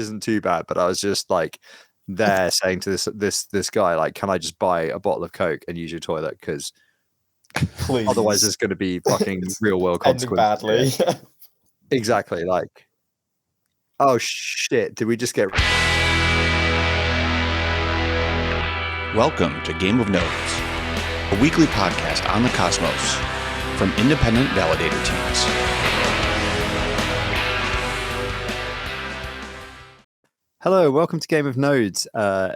isn't too bad, but I was just like there saying to this guy, like, can I just buy a bottle of Coke and use your toilet? Because otherwise there's going to be fucking real world consequences. Badly. Exactly. Like, oh shit, did we just get... Welcome to Game of Nodes, a weekly podcast on the cosmos from independent validator teams. Hello, welcome to Game of Nodes, a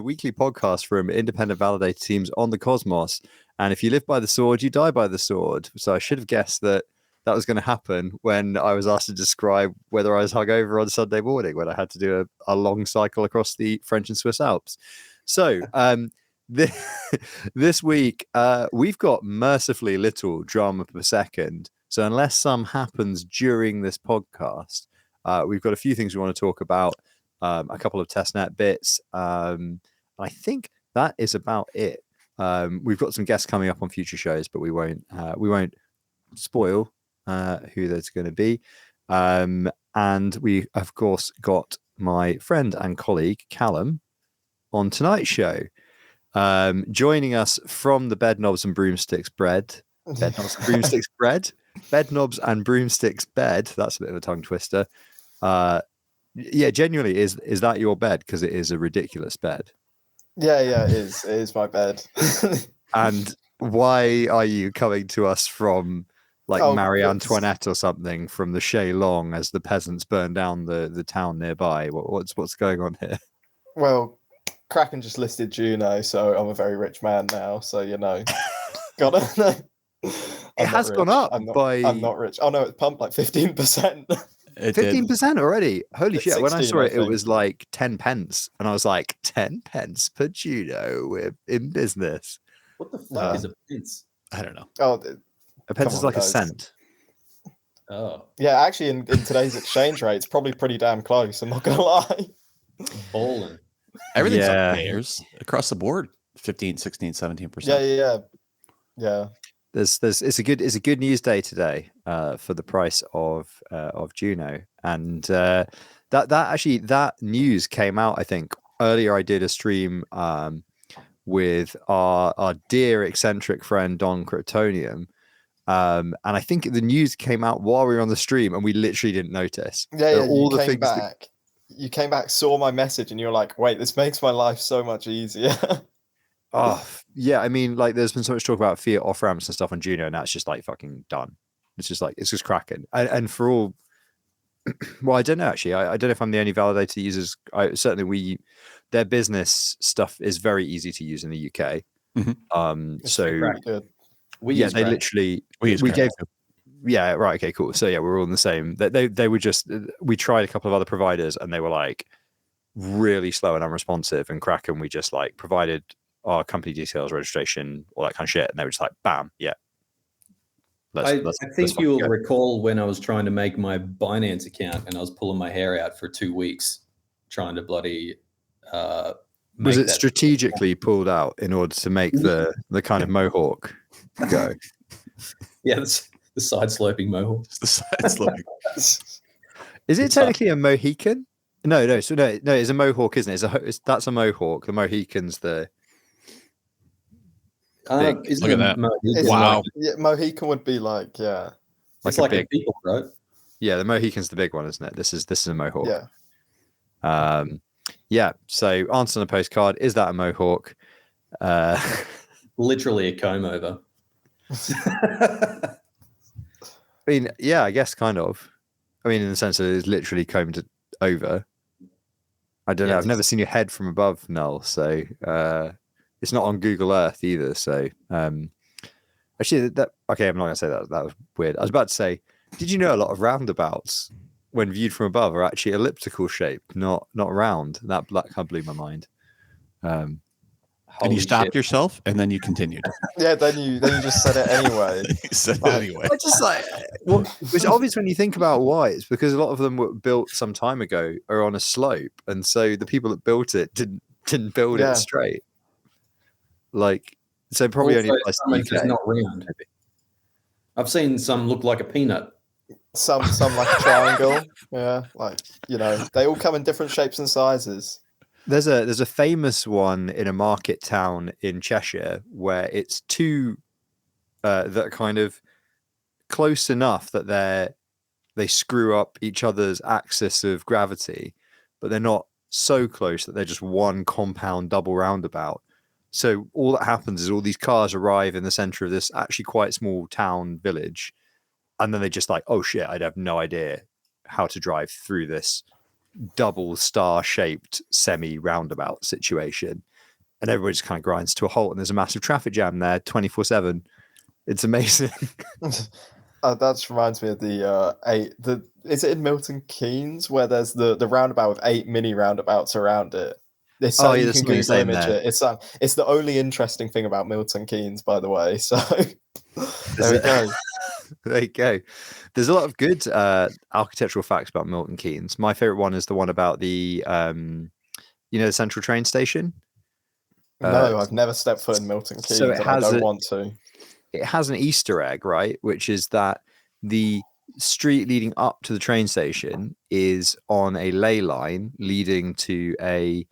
weekly podcast from independent validator teams on the cosmos. And if you live by the sword, you die by the sword. So I should have guessed that was going to happen when I was asked to describe whether I was hungover on Sunday morning when I had to do a long cycle across the French and Swiss Alps. So this week, we've got mercifully little drama per second. So unless some happens during this podcast, we've got a few things we want to talk about, a couple of testnet bits. I think that is about it. We've got some guests coming up on future shows, but we won't spoil who there's going to be. And we, of course, got my friend and colleague, Callum, on tonight's show, joining us from the Bed Knobs and Broomsticks Bed and Broomsticks Bed. That's a bit of a tongue twister. Yeah, genuinely, is that your bed? Because it is a ridiculous bed. Yeah, it is. It is my bed. And why are you coming to us from Marie Antoinette or something, from the Shay Long as the peasants burn down the town nearby? What's going on here? Well, Kraken just listed Juno, so I'm a very rich man now. So gotta. It has gone up I'm not rich. Oh no, it's pumped like 15%. 15% already. Holy shit! 16, when I saw it, it was like 10 pence, and I was like, 10 pence per Juno. We're in business. What the fuck is a pence? I don't know. Oh, a pence is like a cent. Oh, yeah. Actually, in today's exchange rate, it's probably pretty damn close. I'm not gonna lie. Bowling. Everything's up pairs across the board. 15, 16, 17%. Yeah. It's a good news day today for the price of Juno, and that news came out. I think earlier I did a stream with our dear eccentric friend Don Kryptonium, and I think the news came out while we were on the stream, and we literally didn't notice. Yeah. You came back, saw my message, and you're like, "Wait, this makes my life so much easier." Oh yeah, I mean, like, there's been so much talk about fiat off ramps and stuff on Juno, and that's just like fucking done. It's just Kraken, and for all. Well, I don't know actually. I don't know if I'm the only validator users. Their business stuff is very easy to use in the UK. Mm-hmm. Yeah, right. Okay, cool. So yeah, we're all in the same. They were just. We tried a couple of other providers, and they were like really slow and unresponsive. And Kraken, we just like provided our company details, registration, all that kind of shit, and they were just like, bam, yeah. I think you'll recall when I was trying to make my Binance account, and I was pulling my hair out for 2 weeks trying to bloody. Was it strategically pulled out in order to make the kind of mohawk go? Yeah, the side sloping mohawk. The side sloping. Is it technically a Mohican? No. So no, it's a mohawk, isn't it? That's a mohawk. The Mohican's the. Look at that! Wow. Mohican would be like, yeah. It's like a beagle, right? Yeah, the Mohican's the big one, isn't it? This is a mohawk. Yeah. Yeah. So, answer on a postcard: is that a mohawk? Literally a comb over. I mean, yeah, I guess kind of. I mean, in the sense that it's literally combed over. I don't know. I've never seen your head from above, Null. So. It's not on Google Earth either. So, actually, okay, I'm not going to say that. That was weird. I was about to say, did you know a lot of roundabouts, when viewed from above, are actually elliptical shaped, not round? That blew my mind. And you stopped yourself, and then you continued. Yeah, then you just said it anyway. I just like, it's obvious when you think about why. It's because a lot of them were built some time ago are on a slope, and so the people that built it didn't build it straight. Like, so probably also, only some are just not round. I've seen some look like a peanut. Some like a triangle. Yeah, like they all come in different shapes and sizes. There's a famous one in a market town in Cheshire where it's two that are kind of close enough that they screw up each other's axis of gravity, but they're not so close that they're just one compound double roundabout. So all that happens is all these cars arrive in the center of this actually quite small town village, and then they just like, oh shit, I'd have no idea how to drive through this double star shaped semi roundabout situation. And everybody just kind of grinds to a halt, and there's a massive traffic jam there 24/7. It's amazing. That reminds me of is it in Milton Keynes where there's the roundabout with 8 mini roundabouts around it? You can Google image it. It's the only interesting thing about Milton Keynes, by the way. So there we go. There you go. There's a lot of good architectural facts about Milton Keynes. My favorite one is the one about the the central train station. No, I've never stepped foot in Milton Keynes, so I don't want to. It has an Easter egg, right? Which is that the street leading up to the train station is on a ley line leading to a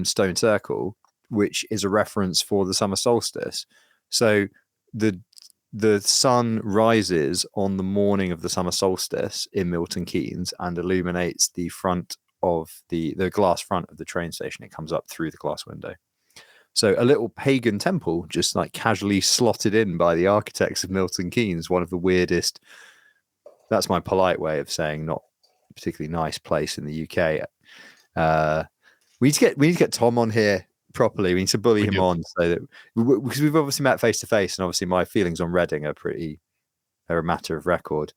stone circle, which is a reference for the summer solstice. So the sun rises on the morning of the summer solstice in Milton Keynes and illuminates the front of the glass front of the train station. It comes up through the glass window. So a little pagan temple just like casually slotted in by the architects of Milton Keynes, one of the weirdest, that's my polite way of saying not particularly nice place in the UK. We need to get Tom on here properly. We need to bully him on so that because we've obviously met face to face, and obviously my feelings on Reading are a matter of record.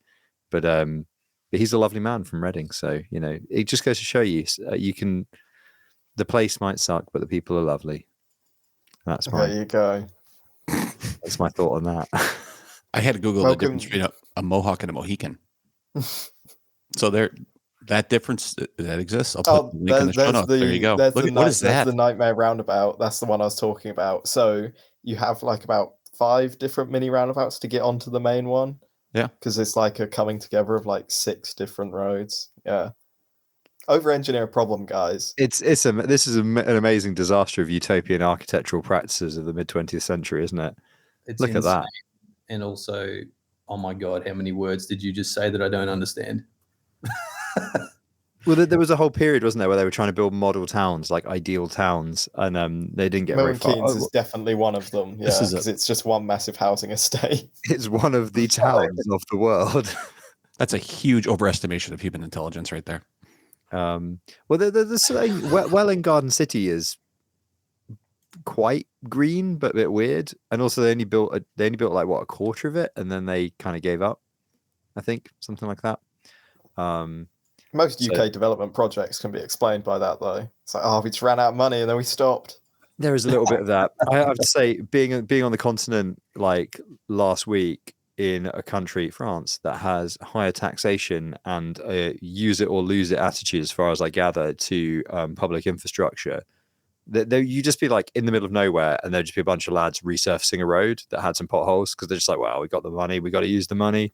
But he's a lovely man from Reading, so it just goes to show you the place might suck, but the people are lovely. There you go. That's my thought on that. I had to Google the difference between a Mohawk and a Mohican. So that difference that exists. I'll put the link in the show notes. There you go. What is that? That's the Nightmare Roundabout. That's the one I was talking about. So you have like about 5 different mini roundabouts to get onto the main one. Yeah. Because it's like a coming together of like 6 different roads. Yeah. Over-engineer a problem, guys. This is an amazing disaster of utopian architectural practices of the mid-20th century, isn't it? Look insane. At that. And also, oh my God, how many words did you just say that I don't understand? Well, there was a whole period, wasn't there, where they were trying to build model towns, like ideal towns, and they didn't get very far. Milton Keynes is definitely one of them, yeah, because it's just one massive housing estate. It's one of the towns of the world. That's a huge overestimation of human intelligence right there. Well, Welwyn Garden City is quite green, but a bit weird, and also they only built like a quarter of it, and then they kind of gave up. I think something like that. Most UK development projects can be explained by that, though. It's like, we just ran out of money and then we stopped. There is a little bit of that. I have to say, being on the continent like last week in a country, France, that has higher taxation and use it or lose it attitude, as far as I gather, to public infrastructure. You just be like in the middle of nowhere, and there'd just be a bunch of lads resurfacing a road that had some potholes because they're just like, "Wow, we got the money, we got to use the money.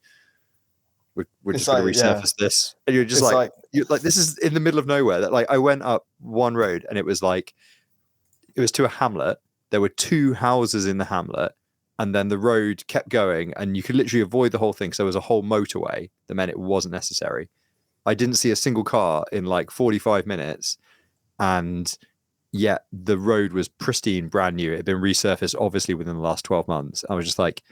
We're just going to resurface this." And you're just like this is in the middle of nowhere. That like I went up one road and it was to a hamlet. There were 2 houses in the hamlet, and then the road kept going, and you could literally avoid the whole thing. So there was a whole motorway that meant it wasn't necessary. I didn't see a single car in like 45 minutes, and yet the road was pristine, brand new. It had been resurfaced obviously within the last 12 months. I was just like,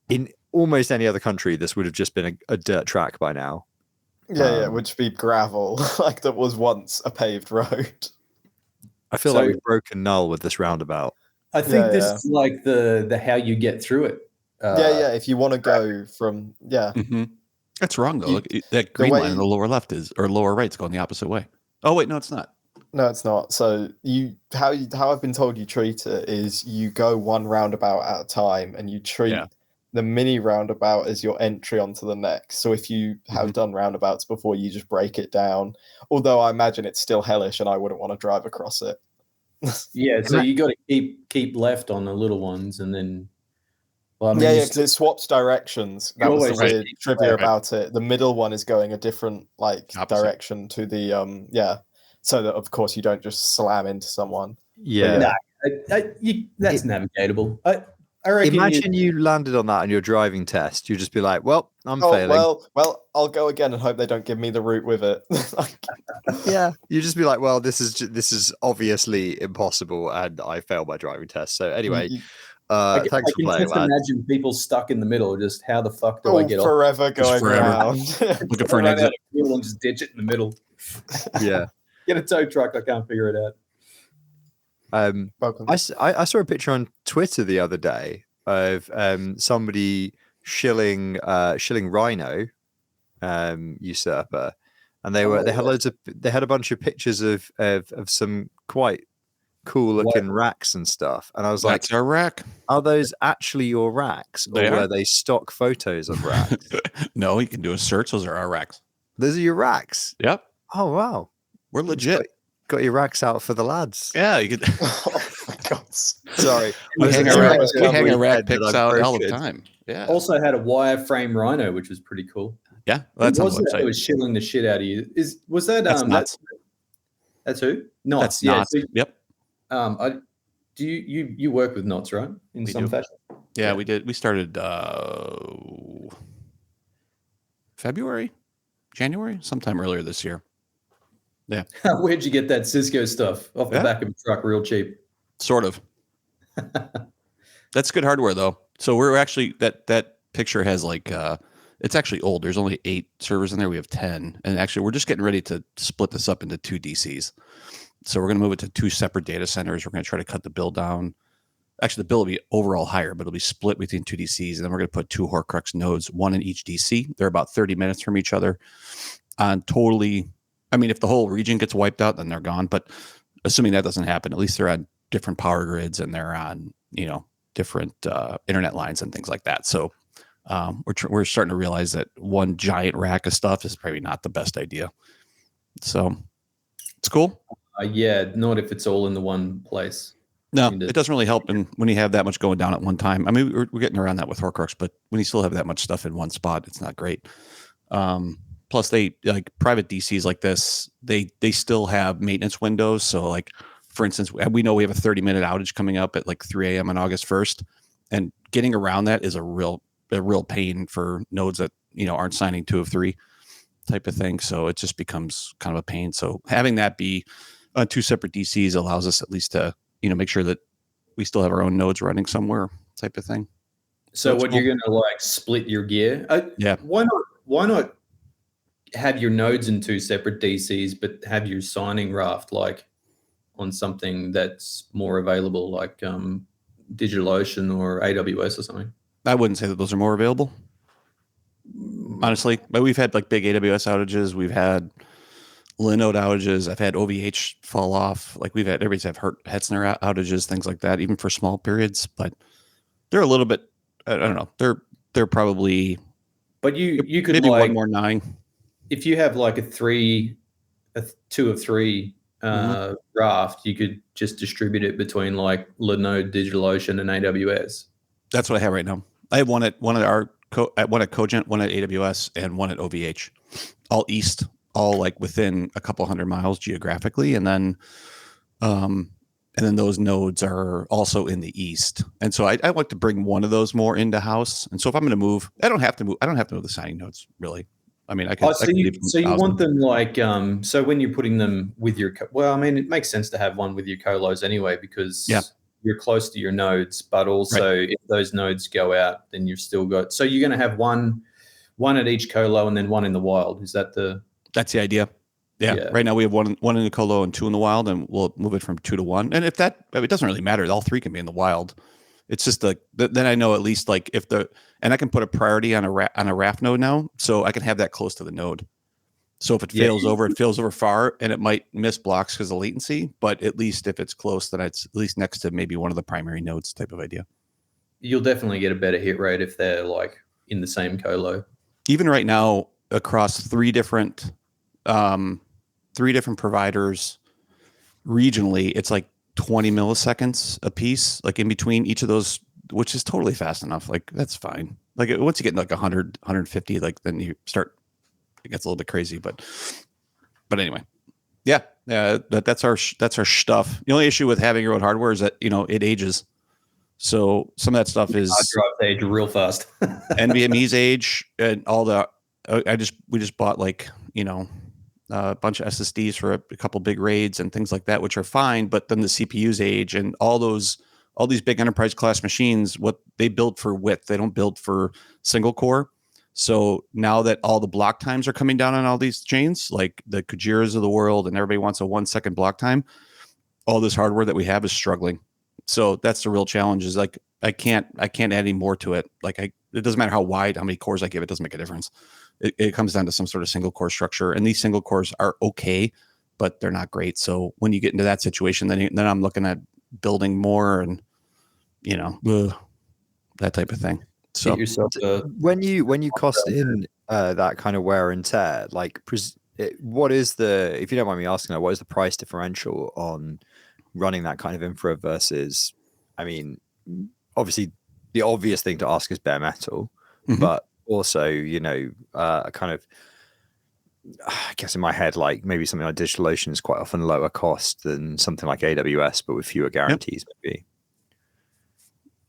in almost any other country, this would have just been a dirt track by now. Yeah, it would just be gravel, like that was once a paved road. I feel like we've broken null with this roundabout. I think this is like the how you get through it. If you want to go from Mm-hmm. That's wrong though. Look, that green line in the lower left or lower right is going the opposite way. Oh wait, no, it's not. No, it's not. So how I've been told you treat it is you go one roundabout at a time, and you treat the mini roundabout as your entry onto the next. So if you have done roundabouts before, you just break it down. Although I imagine it's still hellish, and I wouldn't want to drive across it. Yeah, so you got to keep left on the little ones, and then Well, I mean, because it swaps directions. That was the weird trivia about it. The middle one is going a different direction to the so that of course you don't just slam into someone. Yeah, that's navigatable. I reckon imagine you landed on that on your driving test. You'd just be like, "Well, I'm failing." Well, I'll go again and hope they don't give me the route with it. Yeah, you just be like, "Well, this is obviously impossible, and I failed my driving test." So anyway. Thanks for playing, I can just imagine people stuck in the middle. Just how the fuck do I get forever going around? Looking for an exit. And just ditch it in the middle. Yeah. Get a tow truck. I can't figure it out. I saw a picture on Twitter the other day of somebody shilling RHINO usurper, and they had a bunch of pictures of some quite cool looking racks and stuff, and I was like, "That's our rack. Are those actually your racks, or were they stock photos of racks?" No, you can do a search. Those are our racks. Those are your racks. Yep. Oh wow, we're legit. Got your racks out for the lads. Yeah, you could. Oh my God. Sorry, we hang a rack pics out all the time. Yeah. Also had a wireframe RHINO, which was pretty cool. Yeah, that's on the website. It was shilling the shit out of you. Was that Knots? That's who? Knots. That's Knots. Yep. Do you work with Knots, right? In some fashion? Yeah, we did. We started February, January, sometime earlier this year. Yeah. Where'd you get that Cisco stuff off the back of a truck, real cheap? Sort of. That's good hardware, though. So we're actually that picture has it's actually old. There's only 8 servers in there. We have 10, and actually we're just getting ready to split this up into 2 DCs. So we're going to move it to 2 separate data centers. We're going to try to cut the bill down. Actually, the bill will be overall higher, but it'll be split between 2 DCs. And then we're going to put 2 Horcrux nodes, 1 in each DC. They're about 30 minutes from each other. I mean, if the whole region gets wiped out, then they're gone. But assuming that doesn't happen, at least they're on different power grids and they're on, different internet lines and things like that. So we're starting to realize that one giant rack of stuff is probably not the best idea. So it's cool. Not if it's all in the one place. No, it doesn't really help when you have that much going down at one time. I mean, we're getting around that with Horcrux, but when you still have that much stuff in one spot, it's not great. Plus, they private DCs like this, they still have maintenance windows. So, for instance, we know we have a 30-minute outage coming up at 3 a.m. on August 1st, and getting around that is a real pain for nodes that aren't signing 2 of 3 type of thing. So it just becomes kind of a pain. So having that be 2 separate DCs allows us at least to make sure that we still have our own nodes running somewhere, type of thing. So what cool. You're going to split your gear? Yeah. Why not have your nodes in 2 separate DCs, but have your signing raft on something that's more available, like DigitalOcean or AWS or something? I wouldn't say that those are more available, honestly. But we've had big AWS outages. We've had Linode outages. I've had OVH fall off. Everybody's have Hetzner outages, things like that, even for small periods. But they're a little bit, I don't know. They're probably. But you could maybe 1 more 9. If you have a 2 of 3 raft, you could just distribute it between Linode, DigitalOcean, and AWS. That's what I have right now. I have one at one at Cogent, one at AWS, and one at OVH, all east, all within a couple 100 miles geographically, and then those nodes are also in the east. And so I like to bring one of those more into house. And so if I'm going to move, I don't have to move the signing nodes really. I mean, I can. So you want them so when you're putting them with your, it makes sense to have one with your colos anyway, because you're close to your nodes, but also if those nodes go out, then you've still got, so you're going to have one at each colo and then one in the wild. Is that that's the idea? Yeah. Right now we have one in the colo and 2 in the wild, and we'll move it from 2 to 1. And if it doesn't really matter, all 3 can be in the wild. It's just then I know at least and I can put a priority on a raft node now, so I can have that close to the node. So if it fails over far, and it might miss blocks because of latency, but at least if it's close, then it's at least next to maybe one of the primary nodes type of idea. You'll definitely get a better hit rate if they're in the same colo. Even right now, across 3 different providers regionally, it's 20 milliseconds a piece, in between each of those which is totally fast enough. Like that's fine. Like once you get like 100, 150, like then you start, it gets a little bit crazy, but anyway, yeah, that's our stuff. The only issue with having your own hardware is that, it ages. So some of that stuff is drives age real fast. NVMe's age and all the, we just bought like, a bunch of SSDs for a couple big raids and things like that, which are fine. But then the CPU's age and all these big enterprise class machines, what they build for width, they don't build for single core. So now that all the block times are coming down on all these chains, like the Kujiras of the world, and everybody wants a 1 second block time, all this hardware that we have is struggling. So that's the real challenge, is like, I can't add any more to it. Like it doesn't matter how many cores I give, it doesn't make a difference. It comes down to some sort of single core structure, and these single cores are okay, but they're not great. So when you get into that situation, then I'm looking at building more and, that type of thing. So when you cost in that kind of wear and tear, like what is if you don't mind me asking, what is the price differential on running that kind of infra versus, I mean, obviously the obvious thing to ask is bare metal, but also, kind of, I guess in my head, like maybe something like DigitalOcean is quite often lower cost than something like AWS, but with fewer guarantees, maybe.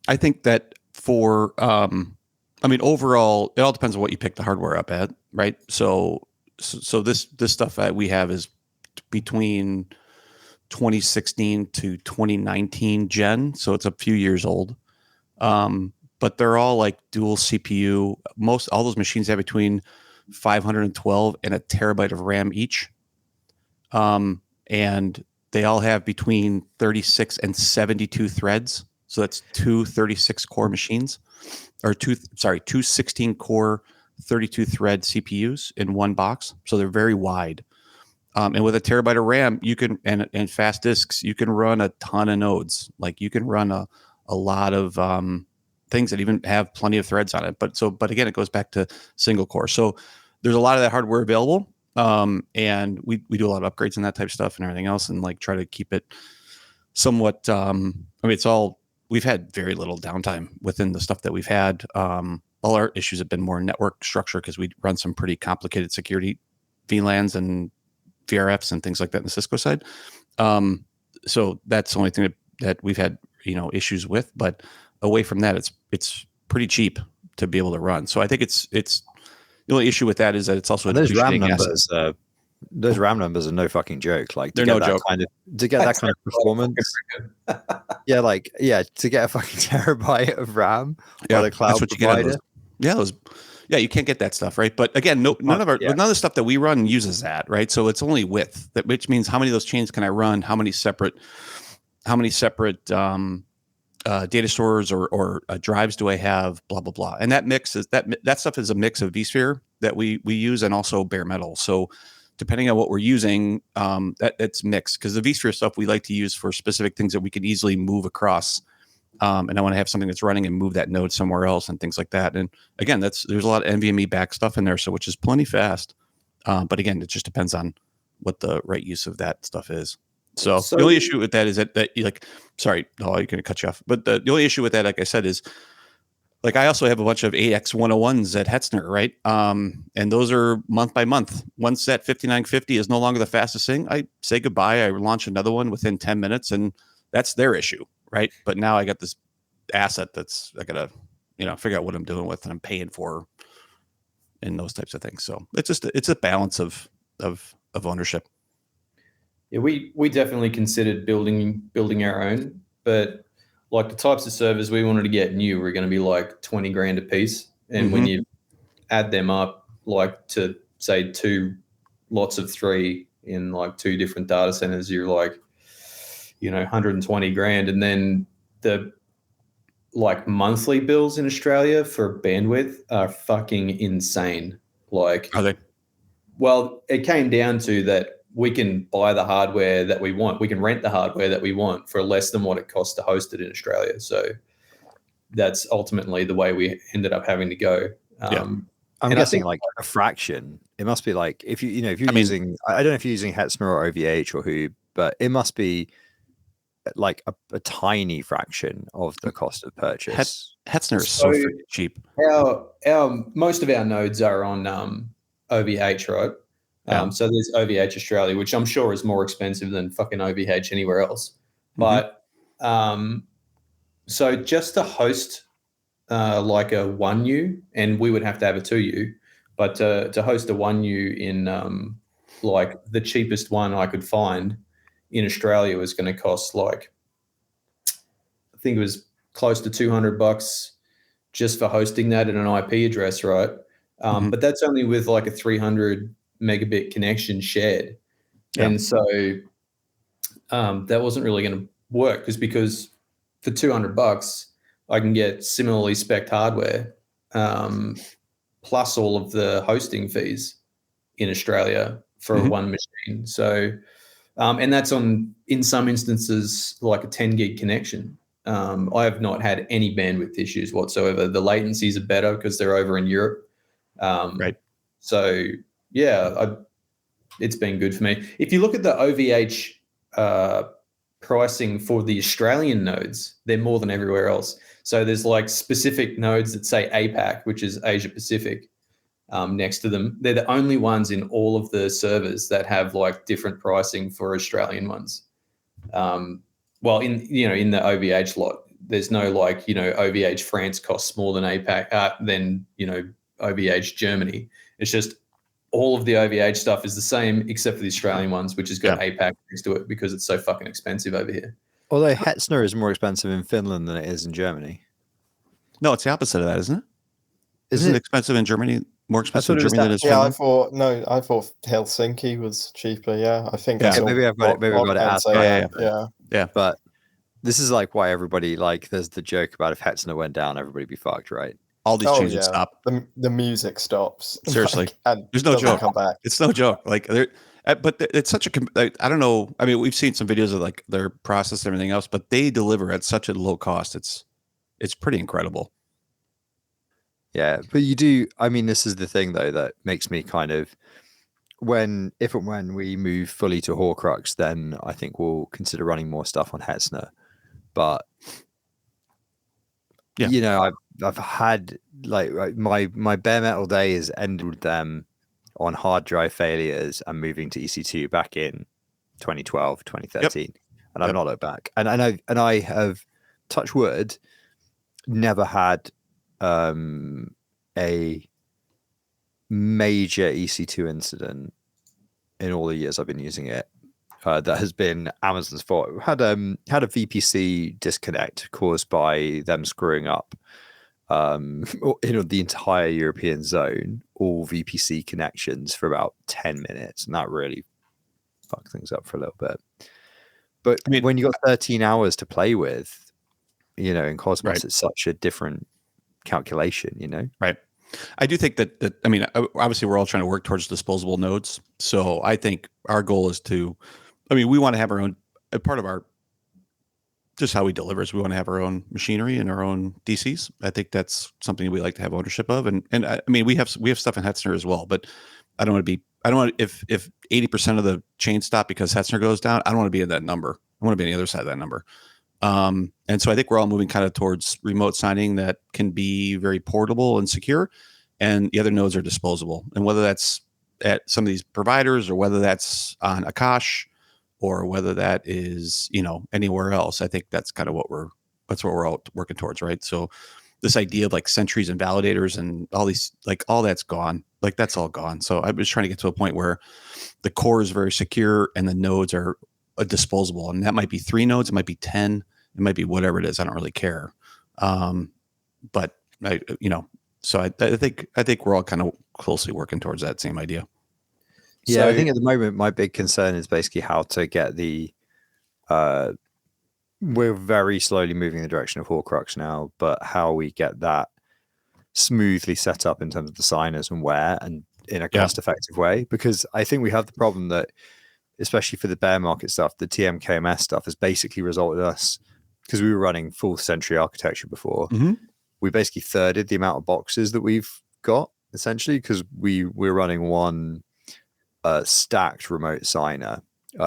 I think that for, overall, it all depends on what you pick the hardware up at, right? So this stuff that we have is between 2016 to 2019 gen, so it's a few years old. But they're all like dual CPU. All those machines have between 512 and a terabyte of RAM each. And they all have between 36 and 72 threads. So that's two 36 core machines, or two 16 core 32 thread CPUs in one box. So they're very wide. And with a terabyte of RAM, you can, and fast disks, you can run a ton of nodes. Like you can run a lot of things that even have plenty of threads on it. But again, it goes back to single core. So there's a lot of that hardware available. And we do a lot of upgrades and that type of stuff and everything else, and like try to keep it somewhat, we've had very little downtime within the stuff that we've had. All our issues have been more network structure, because we run some pretty complicated security VLANs and VRFs and things like that in the Cisco side. So that's the only thing that we've had, issues with. But away from that, it's pretty cheap to be able to run. So I think it's the only issue with that is that it's also those RAM numbers. Those RAM numbers are no fucking joke. Like they're no joke. To get that kind of performance. To get a fucking terabyte of RAM by the cloud provider. You can't get that stuff, right? But again, none of the stuff that we run uses that, right? So it's only width, which means how many of those chains can I run? How many separate data stores or drives do I have? Blah blah blah. And that mix is that stuff is a mix of vSphere that we use, and also bare metal. So depending on what we're using, it's mixed, because the vSphere stuff we like to use for specific things that we can easily move across. And I want to have something that's running and move that node somewhere else and things like that. And again, there's a lot of NVMe back stuff in there, so which is plenty fast. But again, it just depends on what the right use of that stuff is. So the only issue with that is that sorry, I'm going to cut you off. But the only issue with that, like I said, is like I also have a bunch of AX101s at Hetzner, right? And those are month by month. Once that 5950 is no longer the fastest thing, I say goodbye. I launch another one within 10 minutes, and that's their issue, right? But now I got this asset that's I got to figure out what I'm doing with, and I'm paying for, and those types of things. So it's a balance of ownership. Yeah, we definitely considered building our own, but like the types of servers we wanted to get new were going to be like 20 grand a piece. And when you add them up, like to say 2 lots of 3 in like 2 different data centers, you're like, 120 grand. And then the like monthly bills in Australia for bandwidth are fucking insane. Like, are they? Well, it came down to that we can buy the hardware that we want. We can rent the hardware that we want for less than what it costs to host it in Australia. So that's ultimately the way we ended up having to go. I'm guessing like a fraction. It must be like if you're using, I don't know if you're using Hetzner or OVH or who, but it must be like a tiny fraction of the cost of purchase. Hetzner is so freaking cheap. Our most of our nodes are on OVH, right? So there's OVH Australia, which I'm sure is more expensive than fucking OVH anywhere else. But so just to host like a 1U, and we would have to have a 2U, but to host a 1U in like the cheapest one I could find in Australia was going to cost like, I think it was close to $200 just for hosting that in an IP address, right? But that's only with like a 300 megabit connection shared. And so that wasn't really going to work, because for $200 I can get similarly spec'd hardware plus all of the hosting fees in Australia for one machine. So and that's on, in some instances, like a 10 gig connection. I have not had any bandwidth issues whatsoever. The latencies are better because they're over in Europe. Right. So yeah, it's been good for me. If you look at the OVH pricing for the Australian nodes, they're more than everywhere else. So there's like specific nodes that say APAC, which is Asia Pacific, next to them. They're the only ones in all of the servers that have like different pricing for Australian ones. Well, in the OVH lot, there's no like, OVH France costs more than APAC than OVH Germany. It's just all of the OVH stuff is the same except for the Australian ones, which has got APAC next to it because it's so fucking expensive over here. Although Hetzner is more expensive in Finland than it is in Germany. No, it's the opposite of that, isn't it? Isn't it expensive in Germany? More expensive in Germany than it is Finland? I thought Helsinki was cheaper. Yeah, I think. Yeah, maybe I've got it asked. Yeah. But this is like why everybody, like, there's the joke about if Hetzner went down, everybody'd be fucked, right? All these changes stop. The music stops. Seriously, and there's no joke. Come back. It's no joke. Like, but it's such a. I don't know. I mean, we've seen some videos of like their process and everything else, but they deliver at such a low cost. It's pretty incredible. Yeah, but you do. I mean, this is the thing though that makes me kind of, if and when we move fully to Horcrux, then I think we'll consider running more stuff on Hetzner. But I've had like my bare metal days ended with them on hard drive failures and moving to EC2 back in 2012, 2013, and I've not looked back. And I have, touch wood, never had a major EC2 incident in all the years I've been using it. That has been Amazon's fault. Had a VPC disconnect caused by them screwing up the entire European zone, all VPC connections for about 10 minutes, and that really fucked things up for a little bit. But I mean, when you got 13 hours to play with, in Cosmos, it's such a different calculation, right? I do think that I mean, obviously we're all trying to work towards disposable nodes, so I think our goal is we want to have our own, part of our, just how we deliver is we want to have our own machinery and our own DCs. I think that's something we like to have ownership of. And I mean, we have stuff in Hetzner as well, but I don't want to if 80% of the chain stop because Hetzner goes down, I don't want to be in that number. I want to be on the other side of that number. And so I think we're all moving kind of towards remote signing that can be very portable and secure, and the other nodes are disposable. And whether that's at some of these providers or whether that's on Akash or whether that is, anywhere else, I think that's kind of what we're all working towards, right? So this idea of like sentries and validators and all these, like, all that's gone. Like, that's all gone. So I was trying to get to a point where the core is very secure and the nodes are disposable. And that might be 3 nodes, it might be 10, it might be whatever it is. I don't really care. But so I think we're all kind of closely working towards that same idea. Yeah, so, I think at the moment my big concern is basically how to get we're very slowly moving in the direction of Horcrux now, but how we get that smoothly set up in terms of the signers and where, and in a cost-effective way, because I think we have the problem that, especially for the bear market stuff, the TMKMS stuff has basically resulted in us, because we were running full Sentry architecture before, we basically thirded the amount of boxes that we've got, essentially, because we're running one stacked remote signer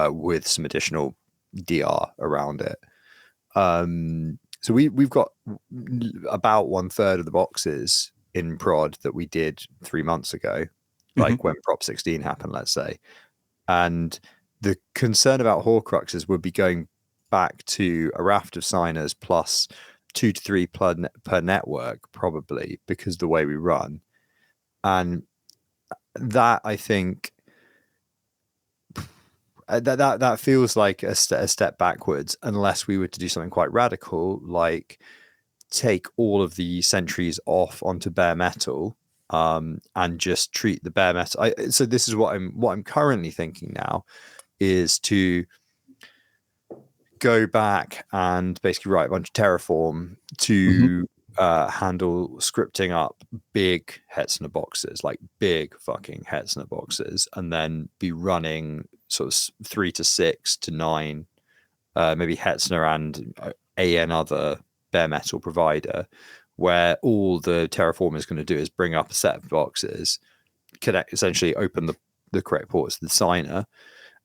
with some additional DR around it. So we've got about 1/3 of the boxes in prod that we did 3 months ago, like when Prop 16 happened, let's say. And the concern about Horcruxes would be going back to a raft of signers plus 2 to 3 per network, probably, because the way we run. And that, I think, that feels like a step backwards, unless we were to do something quite radical, like take all of the sentries off onto bare metal, and just treat the bare metal. So this is what I'm currently thinking now, is to go back and basically write a bunch of Terraform to handle scripting up big Hetzner boxes, like big fucking Hetzner boxes, and then be running sort of 3 to 6 to 9, maybe Hetzner and another bare metal provider, where all the Terraform is going to do is bring up a set of boxes, connect, essentially open the correct ports to the signer,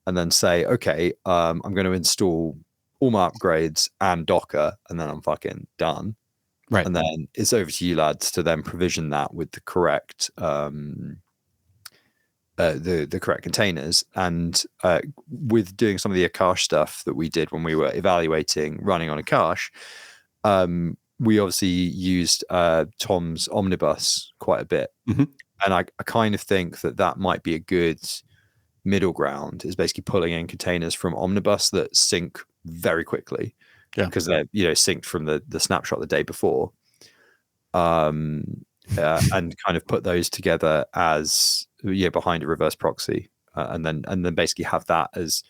and then say, okay, I'm going to install all my upgrades and Docker, and then I'm fucking done. Right. And then it's over to you lads to then provision that with the correct the correct containers. And with doing some of the Akash stuff that we did when we were evaluating running on Akash, we obviously used Tom's Omnibus quite a bit. And I kind of think that might be a good middle ground, is basically pulling in containers from Omnibus that sync very quickly, because they're synced from the snapshot the day before, and kind of put those together as behind a reverse proxy, and then basically have that as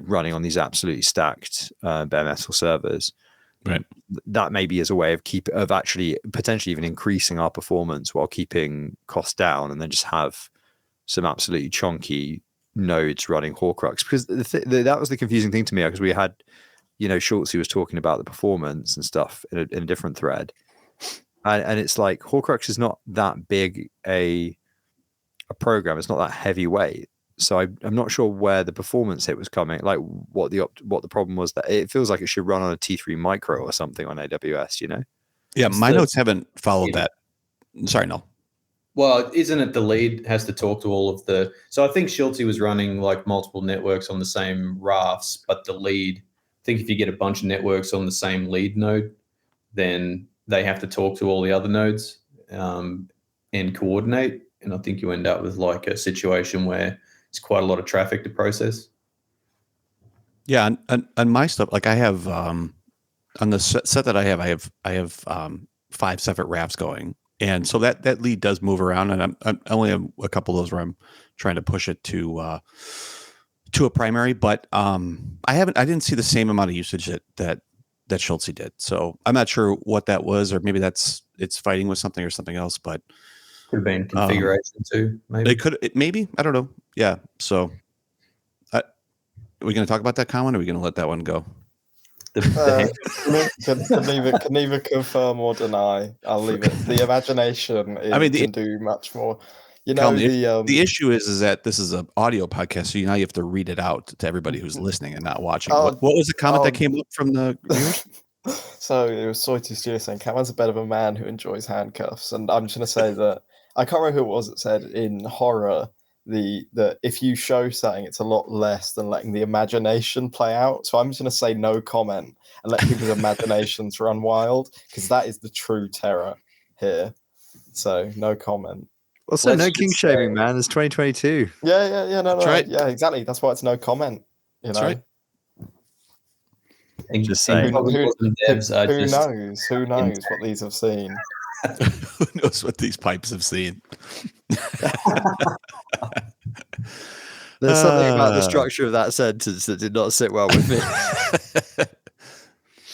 running on these absolutely stacked bare metal servers. Right. That maybe is a way of actually potentially even increasing our performance while keeping costs down, and then just have some absolutely chunky nodes running Horcrux. Because that was the confusing thing to me, because we had Schultz, who was talking about the performance and stuff in a different thread, and it's like Horcrux is not that big a program. It's not that heavyweight. So I'm not sure where the performance hit was coming, like what the problem was. That it feels like it should run on a T3 micro or something on AWS, Yeah, my notes haven't followed that. Sorry, no. Well, isn't it the lead has to talk to all of the... So I think Schultz was running like multiple networks on the same rafts, but the lead, I think if you get a bunch of networks on the same lead node, then they have to talk to all the other nodes and coordinate. And I think you end up with like a situation where it's quite a lot of traffic to process. Yeah, and my stuff, like I have on the set that I have 5 separate rafts going, and so that lead does move around, and I only have a couple of those where I'm trying to push it to a primary, but I didn't see the same amount of usage that Schultz did, so I'm not sure what that was, or maybe it's fighting with something or something else, but could have been configuration too. Maybe I don't know. Yeah, so. Are we going to talk about that, Colin, or are we going to let that one go? Can neither confirm or deny. I'll leave it. The imagination can do much more. Colin, the issue is that this is an audio podcast, so now you have to read it out to everybody who's listening and not watching. What was the comment that came up from the viewers? So it was Soy2 Studio saying, Cameron's a bit of a man who enjoys handcuffs. And I'm just going to say that, I can't remember who it was that said in horror, that if you show something, it's a lot less than letting the imagination play out. So I'm just going to say no comment and let people's imaginations run wild, because that is the true terror here. So no comment. Also, no king shaming, man. It's 2022. Yeah. No. Right. Yeah, exactly. That's why it's no comment. That's right. Just saying. Who knows? Who knows what these have seen? Who knows what these pipes have seen? There's something about the structure of that sentence that did not sit well with me.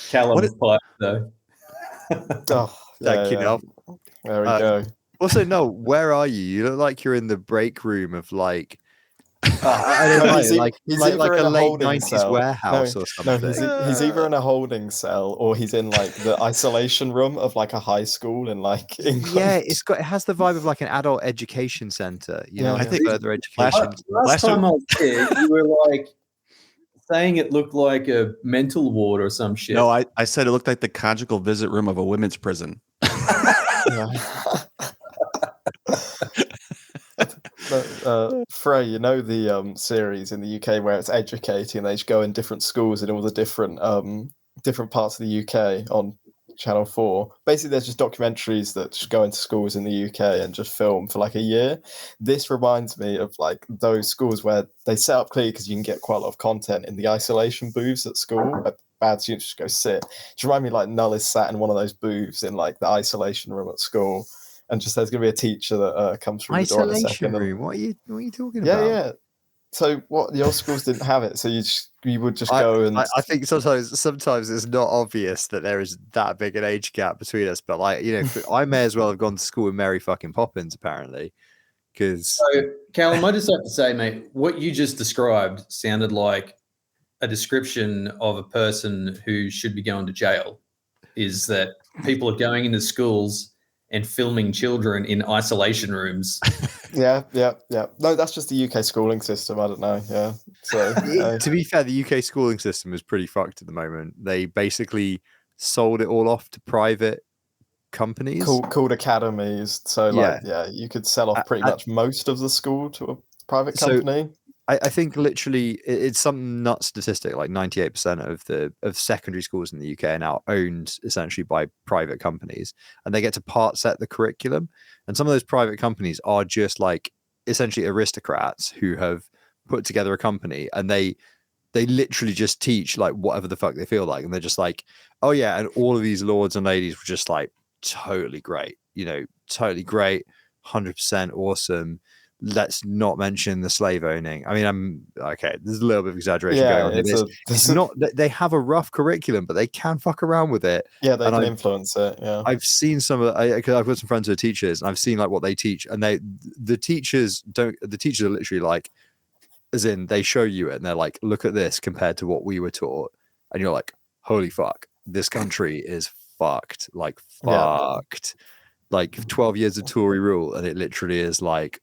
Callum's pipe, though. Thank you, Noel. There we go. Also, Noel, where are you? You look like you're in the break room of like I don't know, like a late 90s warehouse or something. No, he's either in a holding cell or he's in like the isolation room of like a high school in like England. Yeah, it has the vibe of like an adult education center. I think further education. Last time I was here, you were like saying it looked like a mental ward or some shit. No, I said it looked like the conjugal visit room of a women's prison. Frey, you know the series in the UK where it's educating, they just go in different schools in all the different parts of the UK on Channel 4. Basically, there's just documentaries that just go into schools in the UK and just film for like a year. This reminds me of like those schools where they set up clearly because you can get quite a lot of content in the isolation booths at school. Bad students just go sit. It reminds me like Null is sat in one of those booths in like the isolation room at school, and just there's going to be a teacher that comes through the door in a second. Room? What are you talking about? Yeah. So what your schools didn't have it, so you would just go and. I think sometimes it's not obvious that there is that big an age gap between us, but like I may as well have gone to school with Mary fucking Poppins apparently, because. So, Callum, I just have to say, mate, what you just described sounded like a description of a person who should be going to jail. Is that people are going into schools and filming children in isolation rooms. Yeah. No, that's just the UK schooling system. I don't know. Yeah. So to be fair, the UK schooling system is pretty fucked at the moment. They basically sold it all off to private companies called academies. So you could sell off pretty much most of the school to a private company. I think literally it's some nut statistic, like 98% of secondary schools in the UK are now owned essentially by private companies, and they get to part set the curriculum. And some of those private companies are just like essentially aristocrats who have put together a company, and they literally just teach like whatever the fuck they feel like. And they're just like, oh yeah. And all of these lords and ladies were just like totally great, totally great. 100% awesome. Let's not mention the slave owning. I mean, I'm okay. There's a little bit of exaggeration going on. It's not that they have a rough curriculum, but they can fuck around with it. Yeah, they can influence it. Yeah, I've seen some of. I've got some friends who are teachers, and I've seen like what they teach, and the teachers are literally like, as in they show you it, and they're like, look at this compared to what we were taught, and you're like, holy fuck, this country is fucked, like fucked, like 12 years of Tory rule, and it literally is like.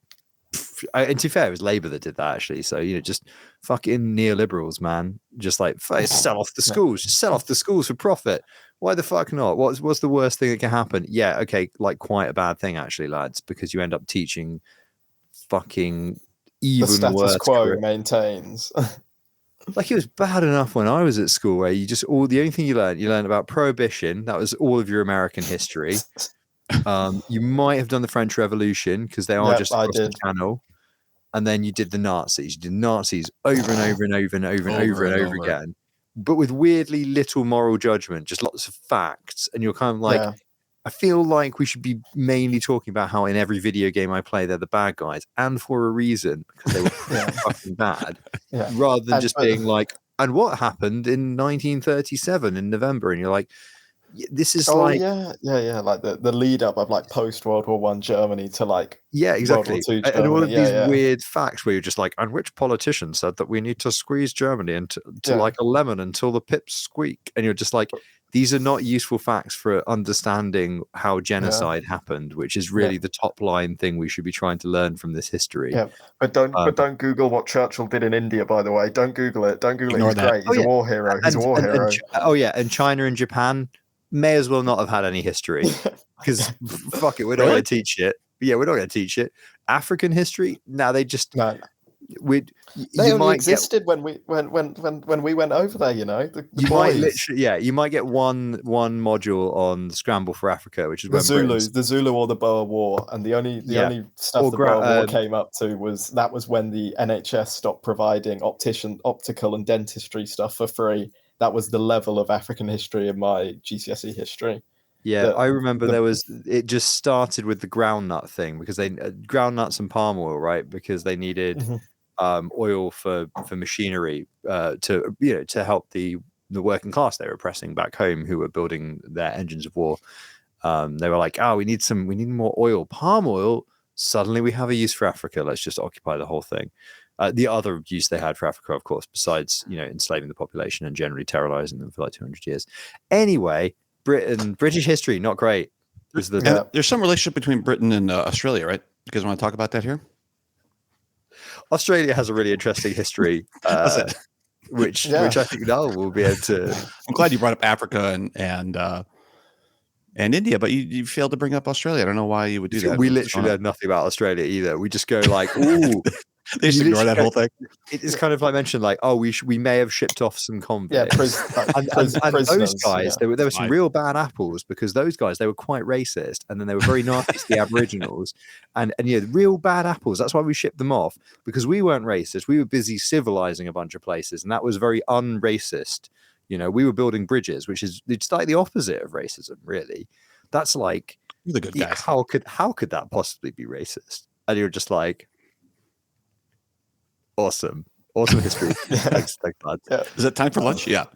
And to be fair, it was Labour that did that actually. So just fucking neoliberals, man. Just like sell off the schools, just sell off the schools for profit. Why the fuck not? What's the worst thing that can happen? Yeah, okay, like quite a bad thing actually, lads, because you end up teaching fucking even the status worse. Quo maintains. Like it was bad enough when I was at school, where the only thing you learn about prohibition. That was all of your American history. You might have done the French Revolution because they are just across the channel, and then you did the Nazis. You did Nazis over and over and over and over and over again, but with weirdly little moral judgment, just lots of facts. And you're kind of like, I feel like we should be mainly talking about how in every video game I play, they're the bad guys, and for a reason, because they were fucking bad, rather than just being like, and what happened in 1937 in November, and you're like. This is like the lead up of like post World War I Germany to like exactly World War II Germany. And all of these weird facts where you're just like, and which politician said that we need to squeeze Germany into like a lemon until the pips squeak, and you're just like, these are not useful facts for understanding how genocide happened, which is really the top line thing we should be trying to learn from this history. But don't Google what Churchill did in India, by the way. Don't Google it. Don't Google it. He's great. He's a war hero. He's a war hero. And China and Japan may as well not have had any history, because fuck it, we're not going to teach it. We're not going to teach it. African history? No, they just they only existed when we went over there. You might get one module on the Scramble for Africa, which is the Zulu or the Boer War, and the only stuff the Boer War came up to was when the NHS stopped providing optical and dentistry stuff for free. That was the level of African history in my GCSE history. Yeah, I remember it just started with the groundnut thing, because they groundnuts and palm oil, right? Because they needed oil for machinery to help the working class they were oppressing back home, who were building their engines of war. They were like, we need more oil, palm oil. Suddenly we have a use for Africa. Let's just occupy the whole thing. The other use they had for Africa, of course, besides enslaving the population and generally terrorizing them for like 200 years. Anyway, British history, not great. There's some relationship between Britain and Australia, right? You guys want to talk about that here? Australia has a really interesting history. which I think now we'll be able to. I'm glad you brought up Africa and India, but you failed to bring up Australia. I don't know why you would do that. We literally learned nothing about Australia either. We just go like, ooh. They just ignore that whole thing. It's kind of like mentioned, like, oh, we may have shipped off some convicts. And those guys, there were some real bad apples, because those guys, they were quite racist, and then they were very nasty to the Aboriginals, and real bad apples. That's why we shipped them off, because we weren't racist. We were busy civilizing a bunch of places, and that was very unracist. We were building bridges, which is it's like the opposite of racism, really. That's like, you're the good guys. How could that possibly be racist? And you're just like, awesome history. Thanks, lads. Yeah. Is it time for lunch? Yeah.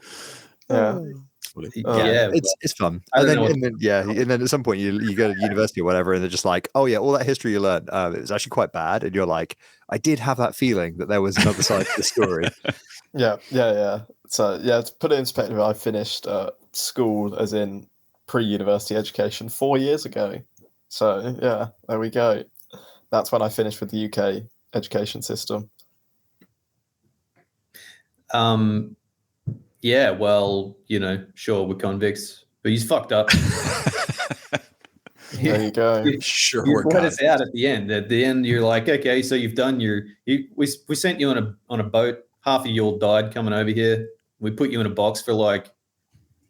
It's fun. And then at some point you go to university or whatever, and they're just like, oh yeah, all that history you learned, it was actually quite bad, and you're like, I did have that feeling that there was another side to the story. Yeah. So to put it in perspective, I finished school, as in pre-university education, 4 years ago. So yeah, there we go. That's when I finished with the UK education system. Yeah, well, sure, we're convicts, but he's fucked up. There you go. Sure, you brought us out at the end. At the end, you're like, okay, so you've done we sent you on a boat. Half of you all died coming over here. We put you in a box for like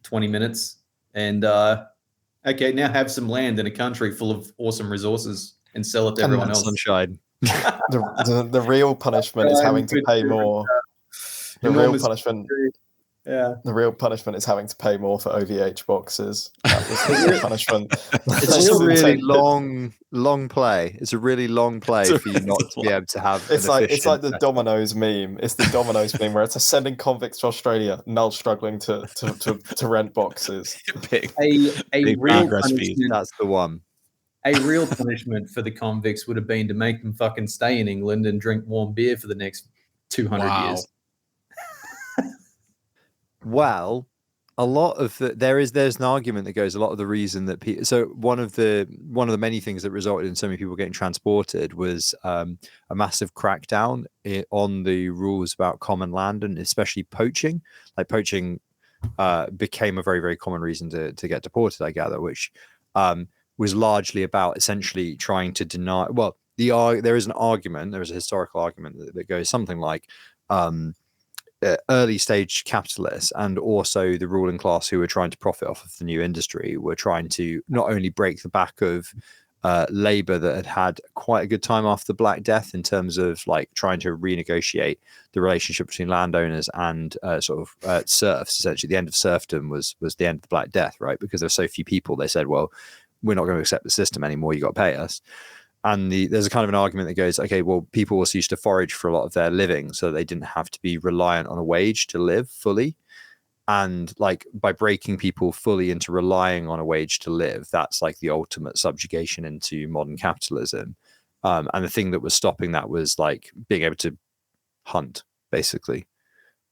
20 minutes, and okay, now have some land in a country full of awesome resources and sell it to everyone else. Sunshine. The real punishment is having to pay more. The real punishment is having to pay more for OVH boxes. That was the punishment. It's just a really long play. It's a really long play for you not to be able to have. It's like the Dominoes meme. It's the Dominoes meme where it's sending convicts to Australia, Null struggling to rent boxes. A real punishment. That's the one. A real punishment for the convicts would have been to make them fucking stay in England and drink warm beer for the next 200 years. Well, a lot of there's an argument that goes, a lot of the reason that one of the many things that resulted in so many people getting transported was a massive crackdown on the rules about common land, and especially poaching. Like poaching became a very, very common reason to get deported, I gather, which was largely about essentially trying to deny. Well, there is a historical argument that goes something like early stage capitalists and also the ruling class who were trying to profit off of the new industry were trying to not only break the back of labor that had quite a good time after the Black Death in terms of like trying to renegotiate the relationship between landowners and serfs. Essentially, the end of serfdom was the end of the Black Death, right? Because there were so few people, they said, well, we're not going to accept the system anymore. You got to pay us. And there's a kind of an argument that goes, okay, well, people also used to forage for a lot of their living, so they didn't have to be reliant on a wage to live fully. And like by breaking people fully into relying on a wage to live, that's like the ultimate subjugation into modern capitalism. And the thing that was stopping that was like being able to hunt, basically,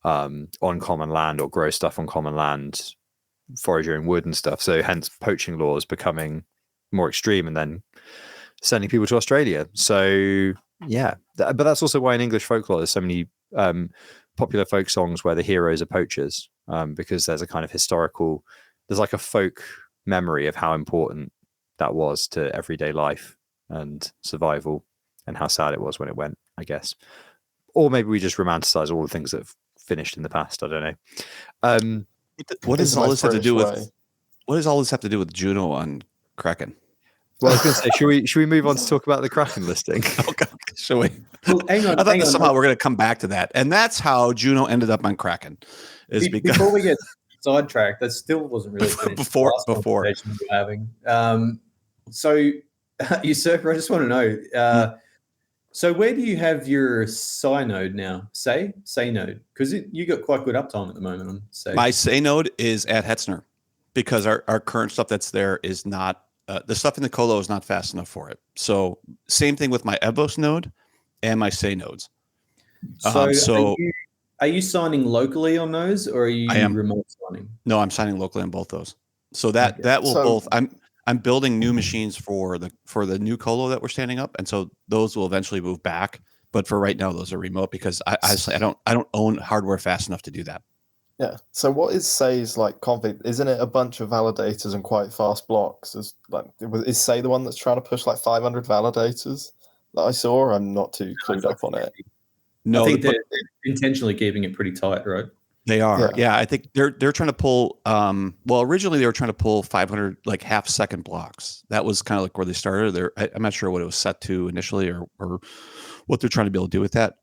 on common land or grow stuff on common land, forage your own wood and stuff. So hence poaching laws becoming more extreme and then sending people to Australia. So yeah, but that's also why in English folklore there's so many popular folk songs where the heroes are poachers, because there's a kind of there's like a folk memory of how important that was to everyday life and survival, and how sad it was when it went, I guess. Or maybe we just romanticize all the things that have finished in the past. I don't know. What does all this have to do with? What does all this have to do with Juno on Kraken? Well, I was going to say, should we move on to talk about the Kraken listing? Okay, shall we? Well, hang on. I thought somehow we're going to come back to that, and that's how Juno ended up on Kraken. Before we get sidetracked, that still wasn't really finished. before we were having. So, Usurper, I just want to know. So, where do you have your Say node now? Say node, because you got quite good uptime at the moment on Say. My Say node is at Hetzner, because our current stuff that's there is not. The stuff in the colo is not fast enough for it. So same thing with my Evos node and my Say nodes. So are you signing locally on those, or are you remote signing? No, I'm signing locally on both those. So that will both. I'm building new machines for the new colo that we're standing up, and so those will eventually move back But for right now, those are remote because honestly, I don't own hardware fast enough to do that. Yeah. So what is Say's like config? Isn't it a bunch of validators and quite fast blocks? Is Say the one that's trying to push like 500 validators that I saw? I'm not too clued up on it. No, I think they're intentionally keeping it pretty tight, right? They are. Yeah, I think they're trying to pull. Well, originally they were trying to pull 500 like half-second blocks. That was kind of like where they started. I'm not sure what it was set to initially or what they're trying to be able to do with that.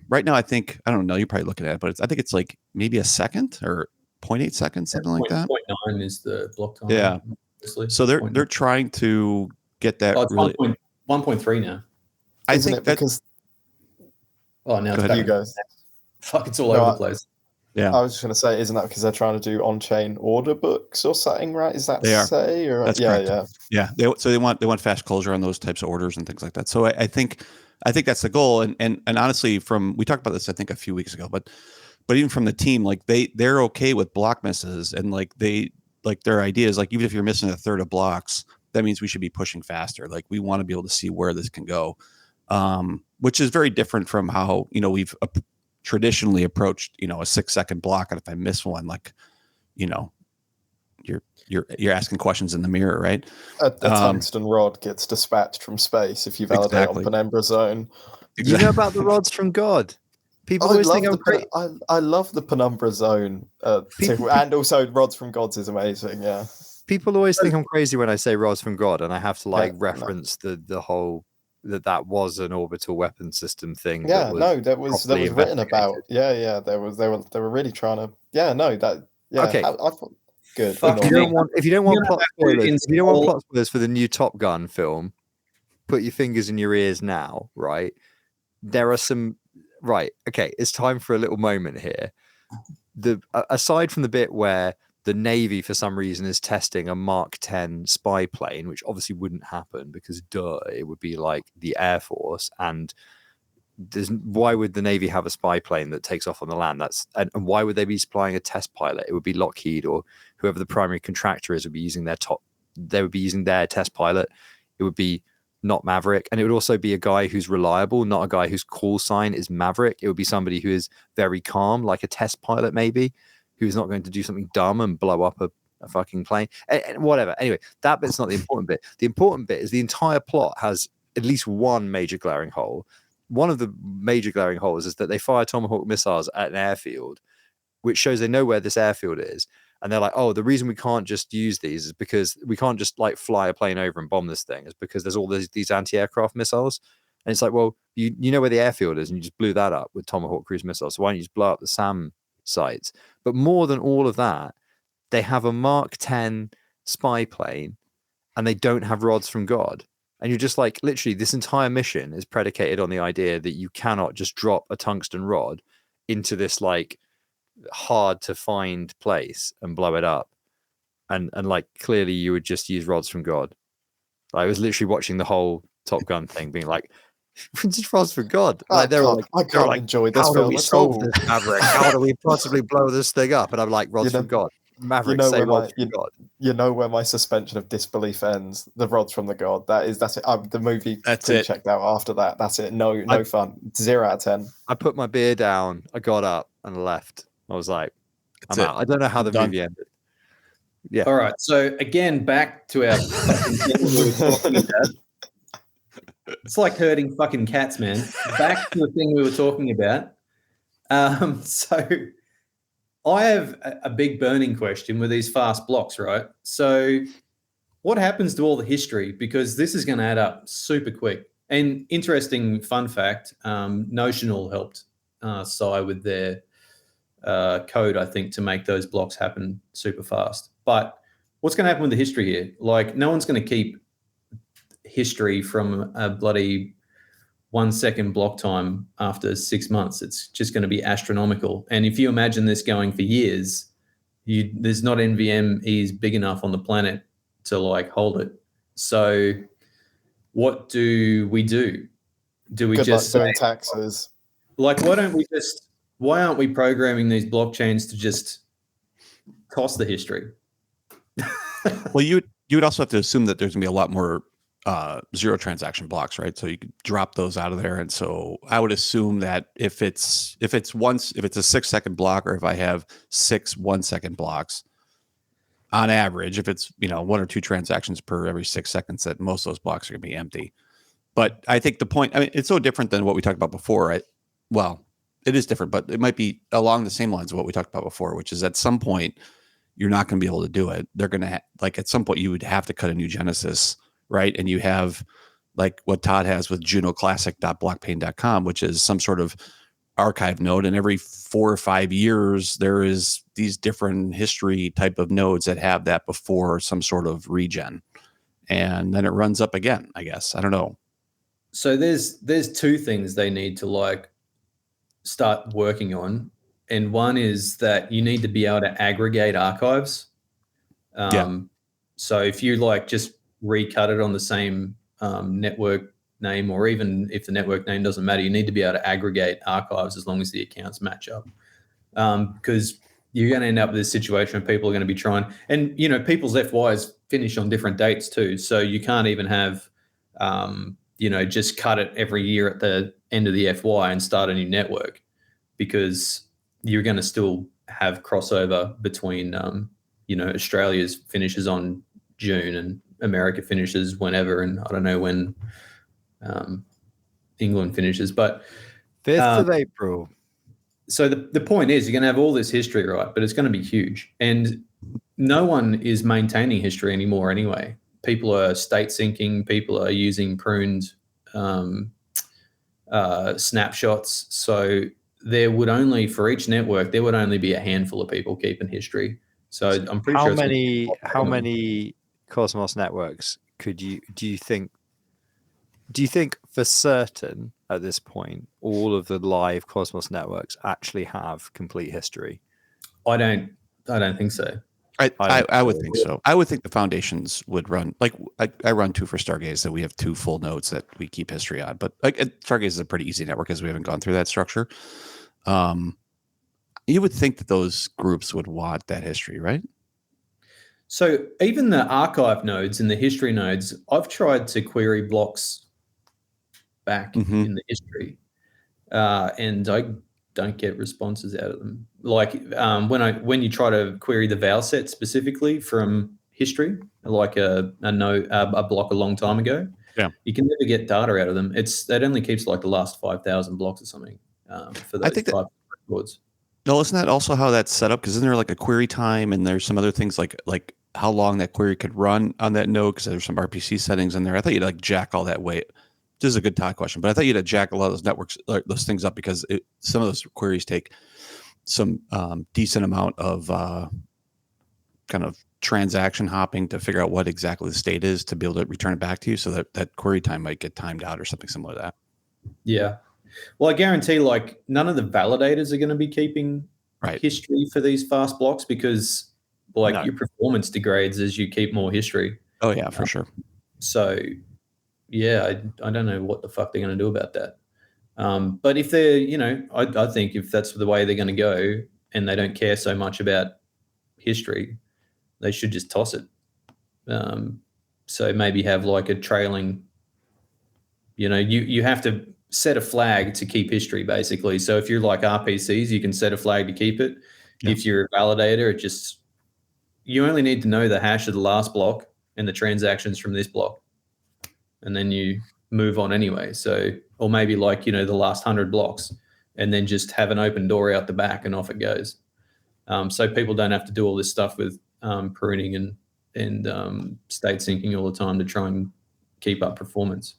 Right now, I think I don't know. You're probably looking at it, but I think it's like maybe a second or 0.8 seconds, something like that. 0.9 is the block time. Yeah. Obviously. So they're trying to get that. It's really 1.3 now. I think because. Oh, now Go it's ahead. back. You guys. Fuck, it's all over the place. Yeah. I was just going to say, isn't that because they're trying to do on-chain order books or something, right? Is that They are. Say? Or That's yeah, correct. Yeah. They want fast closure on those types of orders and things like that. So I think that's the goal. And honestly, we talked about this I think a few weeks ago, but even from the team, like they're okay with block misses and like their idea is like even if you're missing a third of blocks, that means we should be pushing faster. Like we want to be able to see where this can go, which is very different from how we've traditionally approached a 6-second block, and if I miss one, like you're asking questions in the mirror, right? A tungsten rod gets dispatched from space if you validate on Penumbra Zone. Exactly. You know about the rods from God? People always think I'm crazy. I love the Penumbra Zone, and also rods from Gods is amazing. Yeah, people always think I'm crazy when I say rods from God, and I have to reference the whole that was an orbital weapon system thing. Yeah, that was written about. Yeah, they were really trying to. Yeah, no, that. Yeah, okay. I thought good. If you don't want plot spoilers for the new Top Gun film, put your fingers in your ears now. Right, there are some. Right, okay, it's time for a little moment here. Aside from the bit where the Navy, for some reason, is testing a Mark 10 spy plane, which obviously wouldn't happen because, it would be like the Air Force. And why would the Navy have a spy plane that takes off on the land? And why would they be supplying a test pilot? It would be Lockheed or whoever the primary contractor is would be using their test pilot. It would be not Maverick. And it would also be a guy who's reliable, not a guy whose call sign is Maverick. It would be somebody who is very calm, like a test pilot maybe, who's not going to do something dumb and blow up a fucking plane. And whatever. Anyway, that bit's not the important bit. The important bit is the entire plot has at least one major glaring hole. One of the major glaring holes is that they fire Tomahawk missiles at an airfield, which shows they know where this airfield is. And they're like, oh, the reason we can't just use these is because we can't just like fly a plane over and bomb this thing is because there's all these anti-aircraft missiles. And it's like, well, you know where the airfield is and you just blew that up with Tomahawk cruise missiles. So why don't you just blow up the SAM sites? But more than all of that, they have a Mark 10 spy plane and they don't have rods from God. And you're just like, literally, this entire mission is predicated on the idea that you cannot just drop a tungsten rod into this like hard to find place and blow it up. And like clearly you would just use rods from God. I was literally watching the whole Top Gun thing being like, just rods from God. Like I can't enjoy this film at all. Maverick? How do we possibly blow this thing up? And I'm like, rods from God. Maverick, say rods from God. You know where my suspension of disbelief ends. The rods from the God. That's it. The movie. That's it. Checked out after that. That's it. No fun. 0 out of 10. I put my beer down. I got up and left. I was like, I'm out. I don't know how the movie ended. Yeah. All right. So again, back to our fucking thing we were talking about. It's like herding fucking cats, man. Back to the thing we were talking about. So I have a big burning question with these fast blocks, right? So what happens to all the history? Because this is going to add up super quick. And interesting fun fact, Notional helped Sai with their code, I think, to make those blocks happen super fast. But what's going to happen with the history here? Like, no one's going to keep history from a bloody 1 second block time after 6 months. It's just going to be astronomical. And if you imagine this going for years, there's not NVMEs big enough on the planet to like hold it. So what do we do? Do we just doing taxes? Like, why aren't we programming these blockchains to just toss the history? Well, you would also have to assume that there's going to be a lot more zero transaction blocks, right? So you could drop those out of there. And so I would assume that if it's a 6-second block, or if I have 6 1-second blocks, on average, if it's 1 or 2 transactions per every 6 seconds, that most of those blocks are going to be empty. But I think the point, I mean, it's so different than what we talked about before, right? Well, it is different, but it might be along the same lines of what we talked about before, which is at some point you're not going to be able to do it. They're going to like at some point you would have to cut a new Genesis, right? And you have like what Todd has with junoclassic.blockpain.com, which is some sort of archive node. And every 4 or 5 years, there is these different history type of nodes that have that before some sort of regen. And then it runs up again, I guess. I don't know. So there's 2 things they need to like start working on. And one is that you need to be able to aggregate archives. So if you like just recut it on the same network name, or even if the network name doesn't matter, you need to be able to aggregate archives as long as the accounts match up. Because you're going to end up with this situation where people are going to be trying, and people's FYs finish on different dates too. So you can't even have, just cut it every year at the end of the FY and start a new network, because you're going to still have crossover between, Australia's finishes on June and America finishes whenever, and I don't know when England finishes, but 5th of April. So the point is, you're going to have all this history, right? But it's going to be huge, and no one is maintaining history anymore anyway. People are state syncing. People are using pruned snapshots. So there would only, for each network, there would only be a handful of people keeping history. So I'm pretty sure. How many Cosmos networks do you think for certain at this point all of the live Cosmos networks actually have complete history? I don't think so. I would think so. I would think the foundations would run, like I run 2 for Stargaze, that we have 2 full nodes that we keep history on. But like Stargaze is a pretty easy network because we haven't gone through that structure. You would think that those groups would want that history, right? So even the archive nodes and the history nodes, I've tried to query blocks back in the history, and I don't get responses out of them. Like when you try to query the val set specifically from history, like a block a long time ago, you can never get data out of them. That only keeps like the last 5,000 blocks or something for those type of records. No, isn't that also how that's set up? Because isn't there like a query time, and there's some other things like how long that query could run on that node? Because there's some RPC settings in there. I thought you'd like jack all that way. This is a good Todd question, but I thought you'd jack a lot of those networks, those things up, because some of those queries take some decent amount of kind of transaction hopping to figure out what exactly the state is to be able to return it back to you, so that query time might get timed out or something similar to that. Yeah. Well, I guarantee like none of the validators are going to be keeping history for these fast blocks, because your performance degrades as you keep more history. Oh yeah, for sure. So yeah, I don't know what the fuck they're going to do about that. But if they're, I think if that's the way they're going to go and they don't care so much about history, they should just toss it. So maybe have like a trailing, you have to set a flag to keep history basically. So if you're like RPCs, you can set a flag to keep it. Yeah. If you're a validator, you only need to know the hash of the last block and the transactions from this block, and then you move on anyway. So, or maybe like, the last 100 blocks, and then just have an open door out the back and off it goes. So people don't have to do all this stuff with pruning and state syncing all the time to try and keep up performance.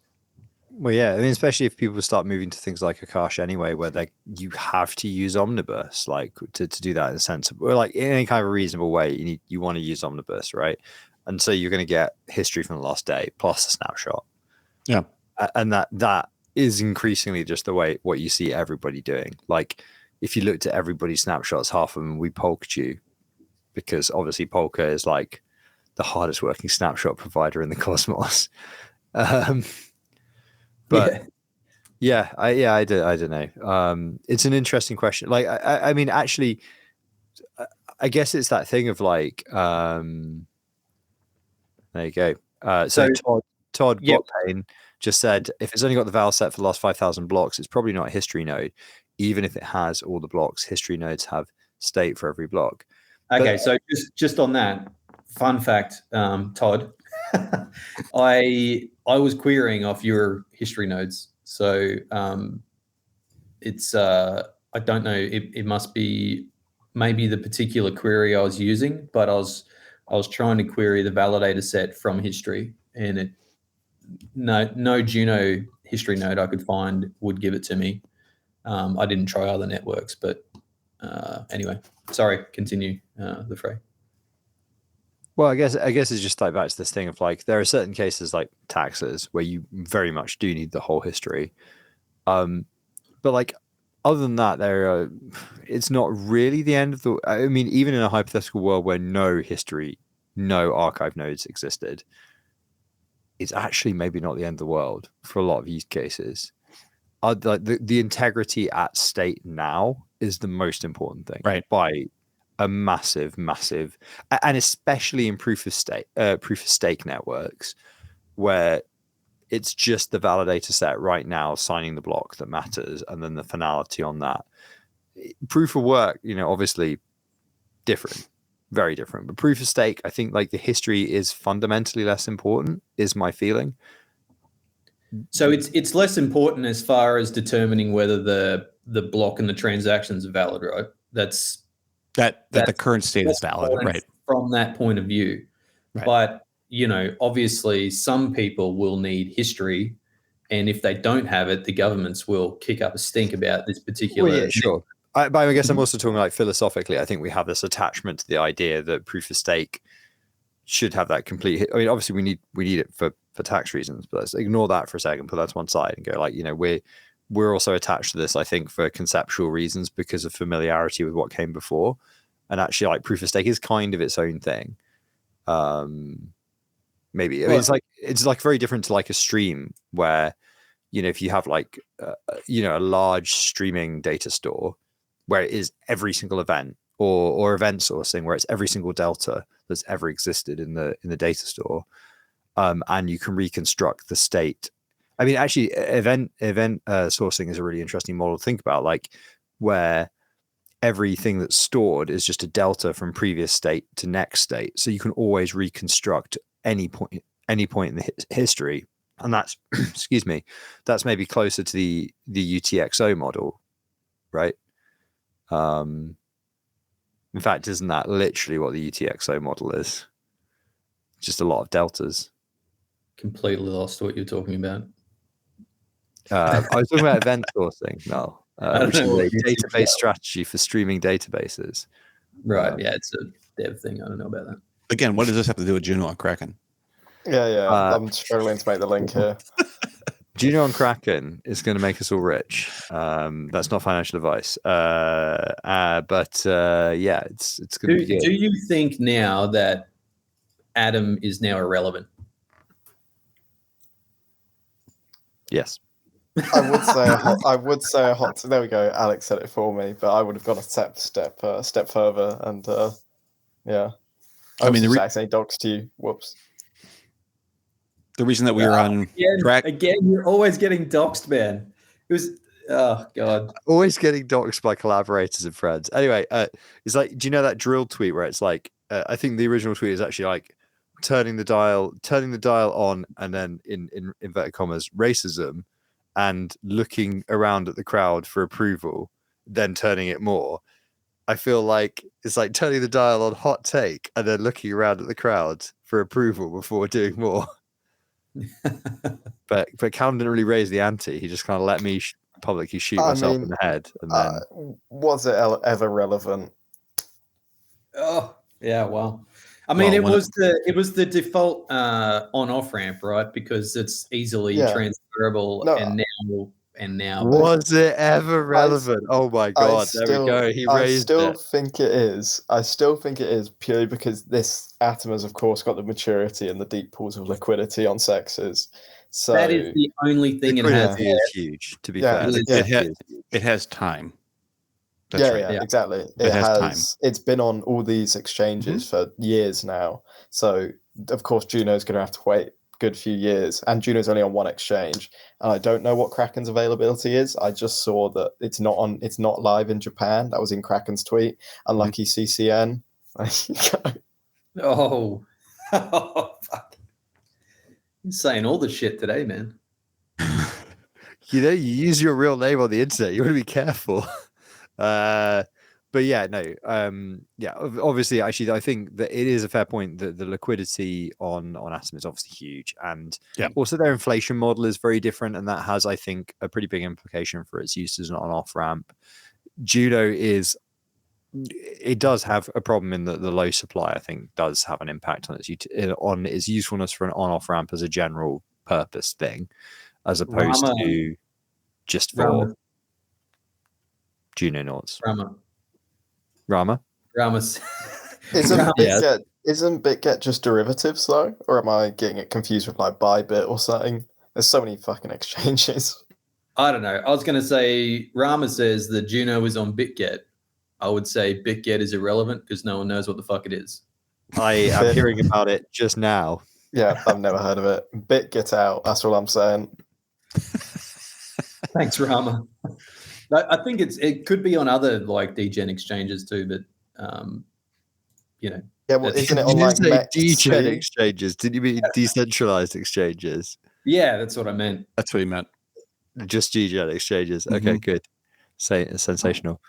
Well, yeah, I mean, especially if people start moving to things like Akash anyway, where you have to use Omnibus, like to do that in a sense, or like in any kind of reasonable way, you want to use Omnibus, right? And so you're going to get history from the last day plus a snapshot. Yeah, and that is increasingly just the way what you see everybody doing. Like if you looked at everybody's snapshots, half of them we polked you, because obviously Polka is like the hardest working snapshot provider in the cosmos. But I don't know. It's an interesting question. Like, I mean, actually, I guess it's that thing of like, there you go. So Todd Yep. Blockchain just said if it's only got the val set for the last 5,000 blocks, it's probably not a history node. Even if it has all the blocks, history nodes have state for every block. Okay, so just on that, fun fact, Todd, I was querying off your history nodes. So it's I don't know, it must be maybe the particular query I was using, but I was trying to query the validator set from history, and no Juno history node I could find would give it to me. I didn't try other networks, but anyway, sorry, continue the frey. Well, I guess it's just like back to this thing of like there are certain cases like taxes where you very much do need the whole history. But like other than that, it's not really the end of the. I mean, even in a hypothetical world where no history, no archive nodes existed, it's actually maybe not the end of the world for a lot of use cases. Like the integrity at state now is the most important thing, right? By a massive, and especially in proof of stake networks, where it's just the validator set right now signing the block that matters, and then the finality on that. Proof of work, obviously different, very different. But proof of stake, I think like the history is fundamentally less important, is my feeling. So it's less important as far as determining whether the block and the transactions are valid, right? That's the current state is valid, right? From that point of view. Right. But, obviously some people will need history, and if they don't have it, the governments will kick up a stink about this particular. Well, yeah, sure. But I guess I'm also talking like philosophically. I think we have this attachment to the idea that proof of stake should have that complete. I mean, obviously we need it for tax reasons, but let's ignore that for a second, put that to one side and go like, we're also attached to this, I think, for conceptual reasons because of familiarity with what came before. And actually like proof of stake is kind of its own thing. Maybe I mean, it's like very different to like a stream where, if you have like, a large streaming data store where it is every single event or event sourcing where it's every single delta that's ever existed in the data store. And you can reconstruct the state. I mean, actually, event sourcing is a really interesting model to think about, like where everything that's stored is just a delta from previous state to next state. So you can always reconstruct any point in the history, and that's excuse me, that's maybe closer to the UTXO model, right? In fact, isn't that literally what the UTXO model is? Just a lot of deltas. Completely lost what you're talking about. I was talking about event sourcing, Mel, which is a database strategy for streaming databases. Right. Yeah, it's a dev thing. I don't know about that. Again, what does this have to do with Juno on Kraken? Yeah. I'm struggling to make the link here. Juno on Kraken is going to make us all rich. That's not financial advice. But yeah, it's going to be good. Do you think now that Atom is now irrelevant? Yes. I would say a hot. There we go. Alex said it for me, but I would have gone a step further, and yeah. I mean, the saying dogs to you. Whoops. The reason that we were on track again, you're always getting doxed, man. It was god, always getting doxed by collaborators and friends. Anyway, it's like, do you know that drill tweet where it's like, I think the original tweet is actually like turning the dial on, and then in inverted commas racism, and looking around at the crowd for approval, then turning it more. I feel like it's like turning the dial on hot take and then looking around at the crowd for approval before doing more. but Callum didn't really raise the ante. He just kind of let me publicly shoot myself in the head. And then was it ever relevant? Oh yeah, well, I mean, it was the default on-off ramp, right? Because it's easily transferable. No, and now was it ever relevant? Oh my god, there we go. He raised it. I still think it is purely because this Atom has, of course, got the maturity and the deep pools of liquidity on sexes. So that is the only thing it has. Is huge, to be fair. It has time. That's right. Exactly. It has time. It's been on all these exchanges for years now. So of course Juno's going to have to wait good few years, and Juno's only on one exchange. And I don't know what Kraken's availability is. I just saw that it's not live in Japan. That was in Kraken's tweet. Unlucky CCN. Oh, fuck. You're saying all the shit today, man. You know, you use your real name on the internet. You want to be careful. But yeah, no. Yeah, obviously, actually, I think that it is a fair point that the liquidity on Atom is obviously huge, and also their inflation model is very different, and that has, I think, a pretty big implication for its use as an on-off ramp. Juno it does have a problem in that the low supply, I think, does have an impact on its usefulness for an on-off ramp as a general purpose thing, as opposed to just for Juno Noughts. Rama? Rama's. Isn't BitGet just derivatives though? Or am I getting it confused with like Bybit or something? There's so many fucking exchanges. I don't know. I was going to say Rama says that Juno is on BitGet. I would say BitGet is irrelevant because no one knows what the fuck it is. I am hearing about it just now. Yeah, I've never heard of it. BitGet out. That's what I'm saying. Thanks, Rama. I think it could be on other like degen exchanges too, but you know. Yeah, well, isn't it on like degen exchanges? Did you mean decentralized exchanges? Yeah, that's what I meant. That's what he meant. Just degen exchanges. Okay, good. Sensational.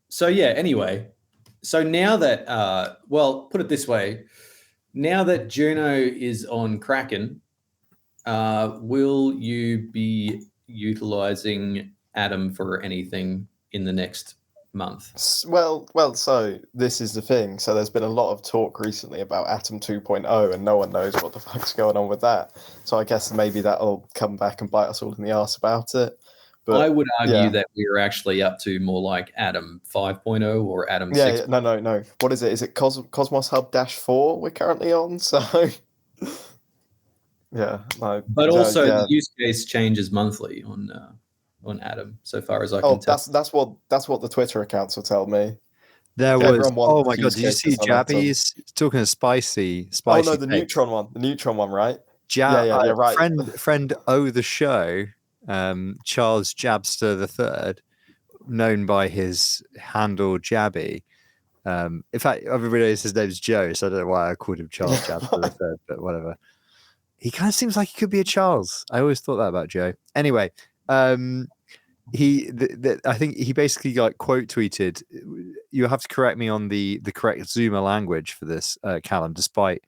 So yeah. Anyway, so now that put it this way, now that Juno is on Kraken. Will you be utilizing Atom for anything in the next month? Well, so this is the thing. So there's been a lot of talk recently about Atom 2.0 and no one knows what the fuck's going on with that. So I guess maybe that'll come back and bite us all in the arse about it. But I would argue that we're actually up to more like Atom 5.0 or Atom 6. Yeah, no. What is it? Is it Cosmos Hub -4 we're currently on? So... Yeah, but also the use case changes monthly on Atom, so far as I can tell. That's what the Twitter accounts will tell me. There was. Oh my god! Did you see Jabby's talking to spicy? Oh no, the Neutron one, right? Yeah, right. Friend O the show, Charles Jabster III, known by his handle Jabby. In fact, everybody knows his name's Joe, so I don't know why I called him Charles Jabster III, but whatever. He kind of seems like he could be a Charles. I always thought that about Joe. Anyway, I think he basically like quote tweeted. You have to correct me on the correct Zoomer language for this, Callum. Despite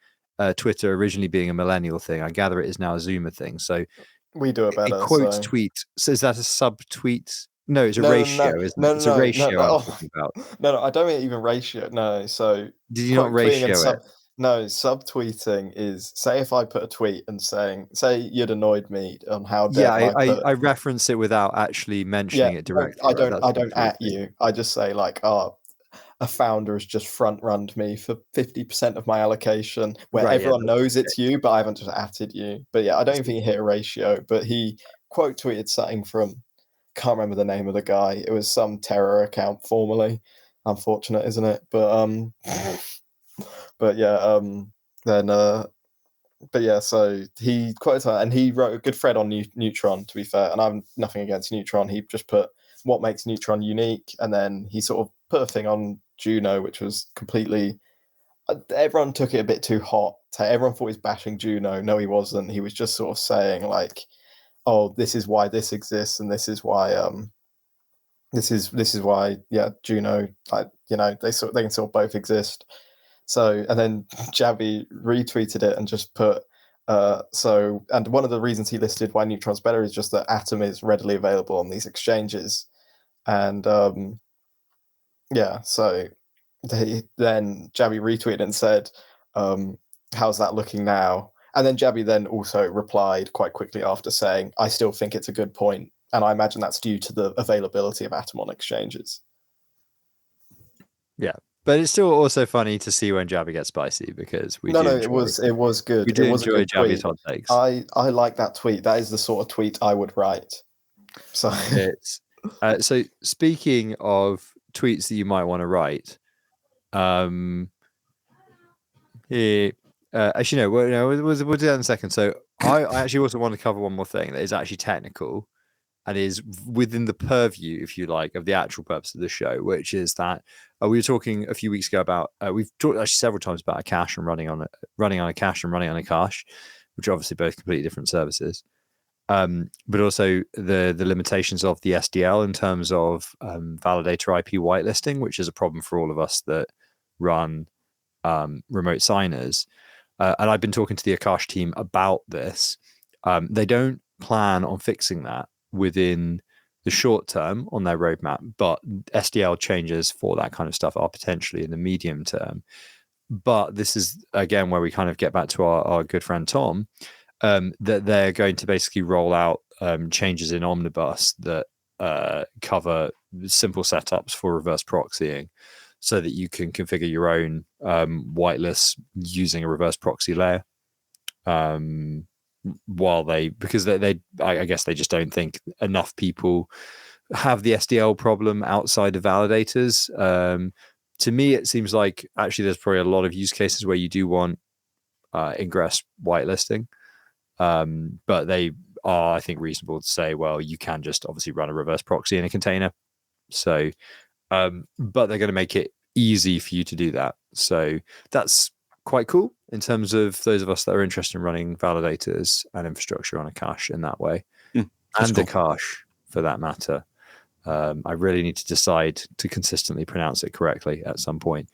Twitter originally being a millennial thing, I gather it is now a Zoomer thing. So we do it better. A quote tweet. So is that a sub tweet? No, it's a ratio, isn't it? It's a ratio I'm talking about. No, I don't mean even ratio. No, so did you not ratio it? No, subtweeting is, say if I put a tweet and say you'd annoyed me on how dare I reference it without actually mentioning it directly. I don't at you. I just say like, a founder has just front runned me for 50% of my allocation, where everyone knows it's you, but I haven't just atted you. But yeah, I don't even think he hit a ratio, but he quote tweeted something from, can't remember the name of the guy. It was some terror account formerly. Unfortunate, isn't it? But yeah, so he quoted and he wrote a good thread on Neutron, to be fair, and I'm nothing against Neutron. He just put what makes Neutron unique, and then he sort of put a thing on Juno, which was completely... everyone took it a bit too hot. Everyone thought he was bashing Juno. No, he wasn't. He was just sort of saying like, oh, this is why this exists, and this is why this is why Juno, like, you know, they can sort of both exist. So, and then Jabby retweeted it and just put, and one of the reasons he listed why Neutron's better is just that Atom is readily available on these exchanges. And so then Jabby retweeted and said, how's that looking now? And then Jabby then also replied quite quickly after saying, I still think it's a good point. And I imagine that's due to the availability of Atom on exchanges. Yeah. But it's still also funny to see when Jabby gets spicy, because it was good. We do enjoy Jabby's hot takes. I like that tweet. That is the sort of tweet I would write. So it's so speaking of tweets that you might want to write, Yeah. Actually, no. Well, no, we'll do that in a second. So I actually also want to cover one more thing that is actually technical and is within the purview, if you like, of the actual purpose of the show, which is that we were talking a few weeks ago about we've talked actually several times about a cache and running on a cache and running on a cache, which are obviously both completely different services. But also the limitations of the SDL in terms of validator IP whitelisting, which is a problem for all of us that run remote signers. And I've been talking to the Akash team about this. They don't plan on fixing that within the short term on their roadmap, but SDL changes for that kind of stuff are potentially in the medium term. But this is, again, where we kind of get back to our good friend Tom, that they're going to basically roll out changes in Omnibus that cover simple setups for reverse proxying so that you can configure your own whitelist using a reverse proxy layer. Because they I guess they just don't think enough people have the SDL problem outside of validators. To me, it seems like actually there's probably a lot of use cases where you do want ingress whitelisting. But they are, I think, reasonable to say, well, you can just obviously run a reverse proxy in a container. So, but they're going to make it easy for you to do that. So that's quite cool in terms of those of us that are interested in running validators and infrastructure on a cache in that way, and cool. A cache for that matter. I really need to decide to consistently pronounce it correctly at some point.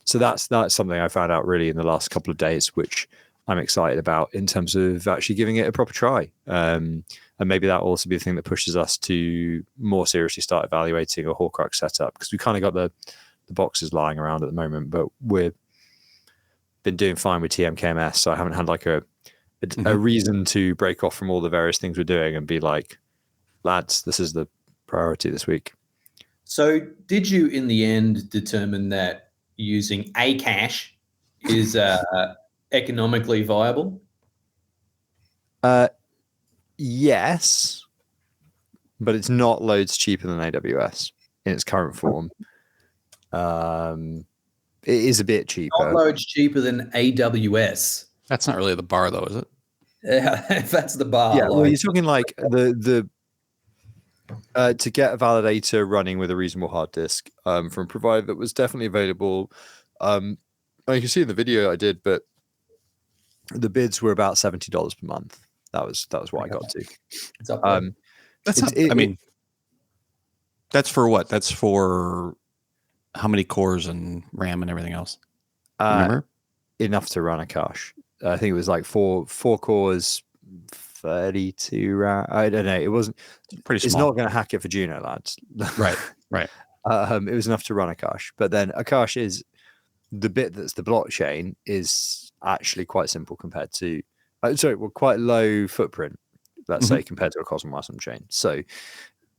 So that's something I found out really in the last couple of days, which I'm excited about in terms of actually giving it a proper try. And maybe that will also be the thing that pushes us to more seriously start evaluating a Horcrux setup, because we kind of got the boxes lying around at the moment, but we've been doing fine with TMKMS. So I haven't had like a reason to break off from all the various things we're doing and be like, lads, this is the priority this week. So did you in the end determine that using a cache is economically viable? Yes, but it's not loads cheaper than AWS in its current form. It is a bit cheaper. Not loads cheaper than AWS. That's not really the bar, though, is it? Yeah, if that's the bar. Yeah, well, you're talking like the to get a validator running with a reasonable hard disk from a provider that was definitely available. You can see in the video I did, but the bids were about $70 per month. That was what I got to. It's up that's for what? That's for how many cores and RAM and everything else? Remember? Enough to run a cache. I think it was like four cores, 32 RAM. I don't know. It wasn't pretty small. It's not going to hack it for Juno, lads. Right. It was enough to run a cache. But then a cache is the bit that's the blockchain is actually quite simple compared to quite low footprint, let's say, compared to a Cosmos chain. So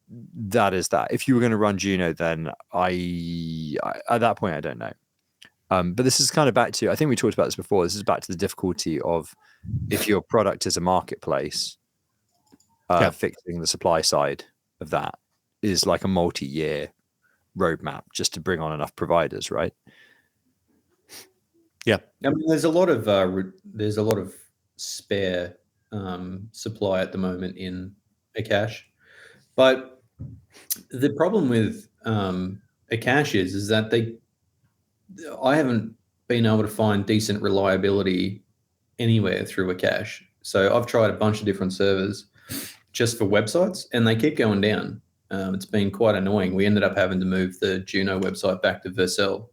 that is that. If you were going to run Juno, then I at that point I don't know. But this is kind of back to, I think we talked about this before, this is back to the difficulty of if your product is a marketplace, fixing the supply side of that is like a multi-year roadmap just to bring on enough providers, right? Yeah, I mean, there's a lot of spare supply at the moment in a cache, but the problem with a cache is that I haven't been able to find decent reliability anywhere through a cache. So I've tried a bunch of different servers just for websites, and they keep going down. It's been quite annoying. We ended up having to move the Juno website back to Vercel.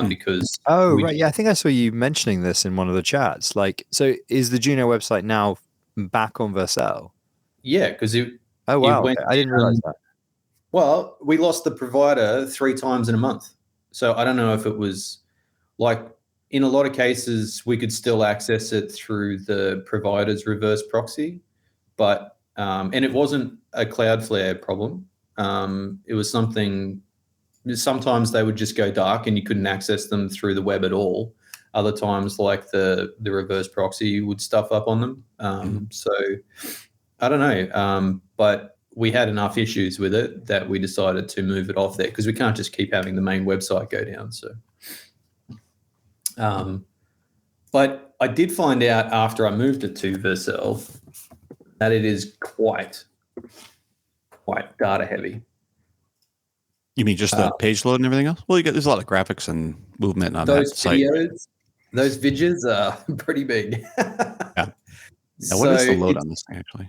Because right, yeah, I think I saw you mentioning this in one of the chats. Like, so is the Juno website now back on Vercel? Yeah, because I didn't realize that. Well, we lost the provider 3 times in a month, so I don't know if it was like in a lot of cases we could still access it through the provider's reverse proxy, but and it wasn't a Cloudflare problem. It was something. Sometimes they would just go dark and you couldn't access them through the web at all. Other times, like the reverse proxy would stuff up on them. So I don't know, but we had enough issues with it that we decided to move it off there because we can't just keep having the main website go down. So But I did find out after I moved it to Vercel that it is quite data heavy. You mean just the page load and everything else? Well, there's a lot of graphics and movement on those that site. videos, those vidges are pretty big. Yeah. Now, what is the load on this thing actually?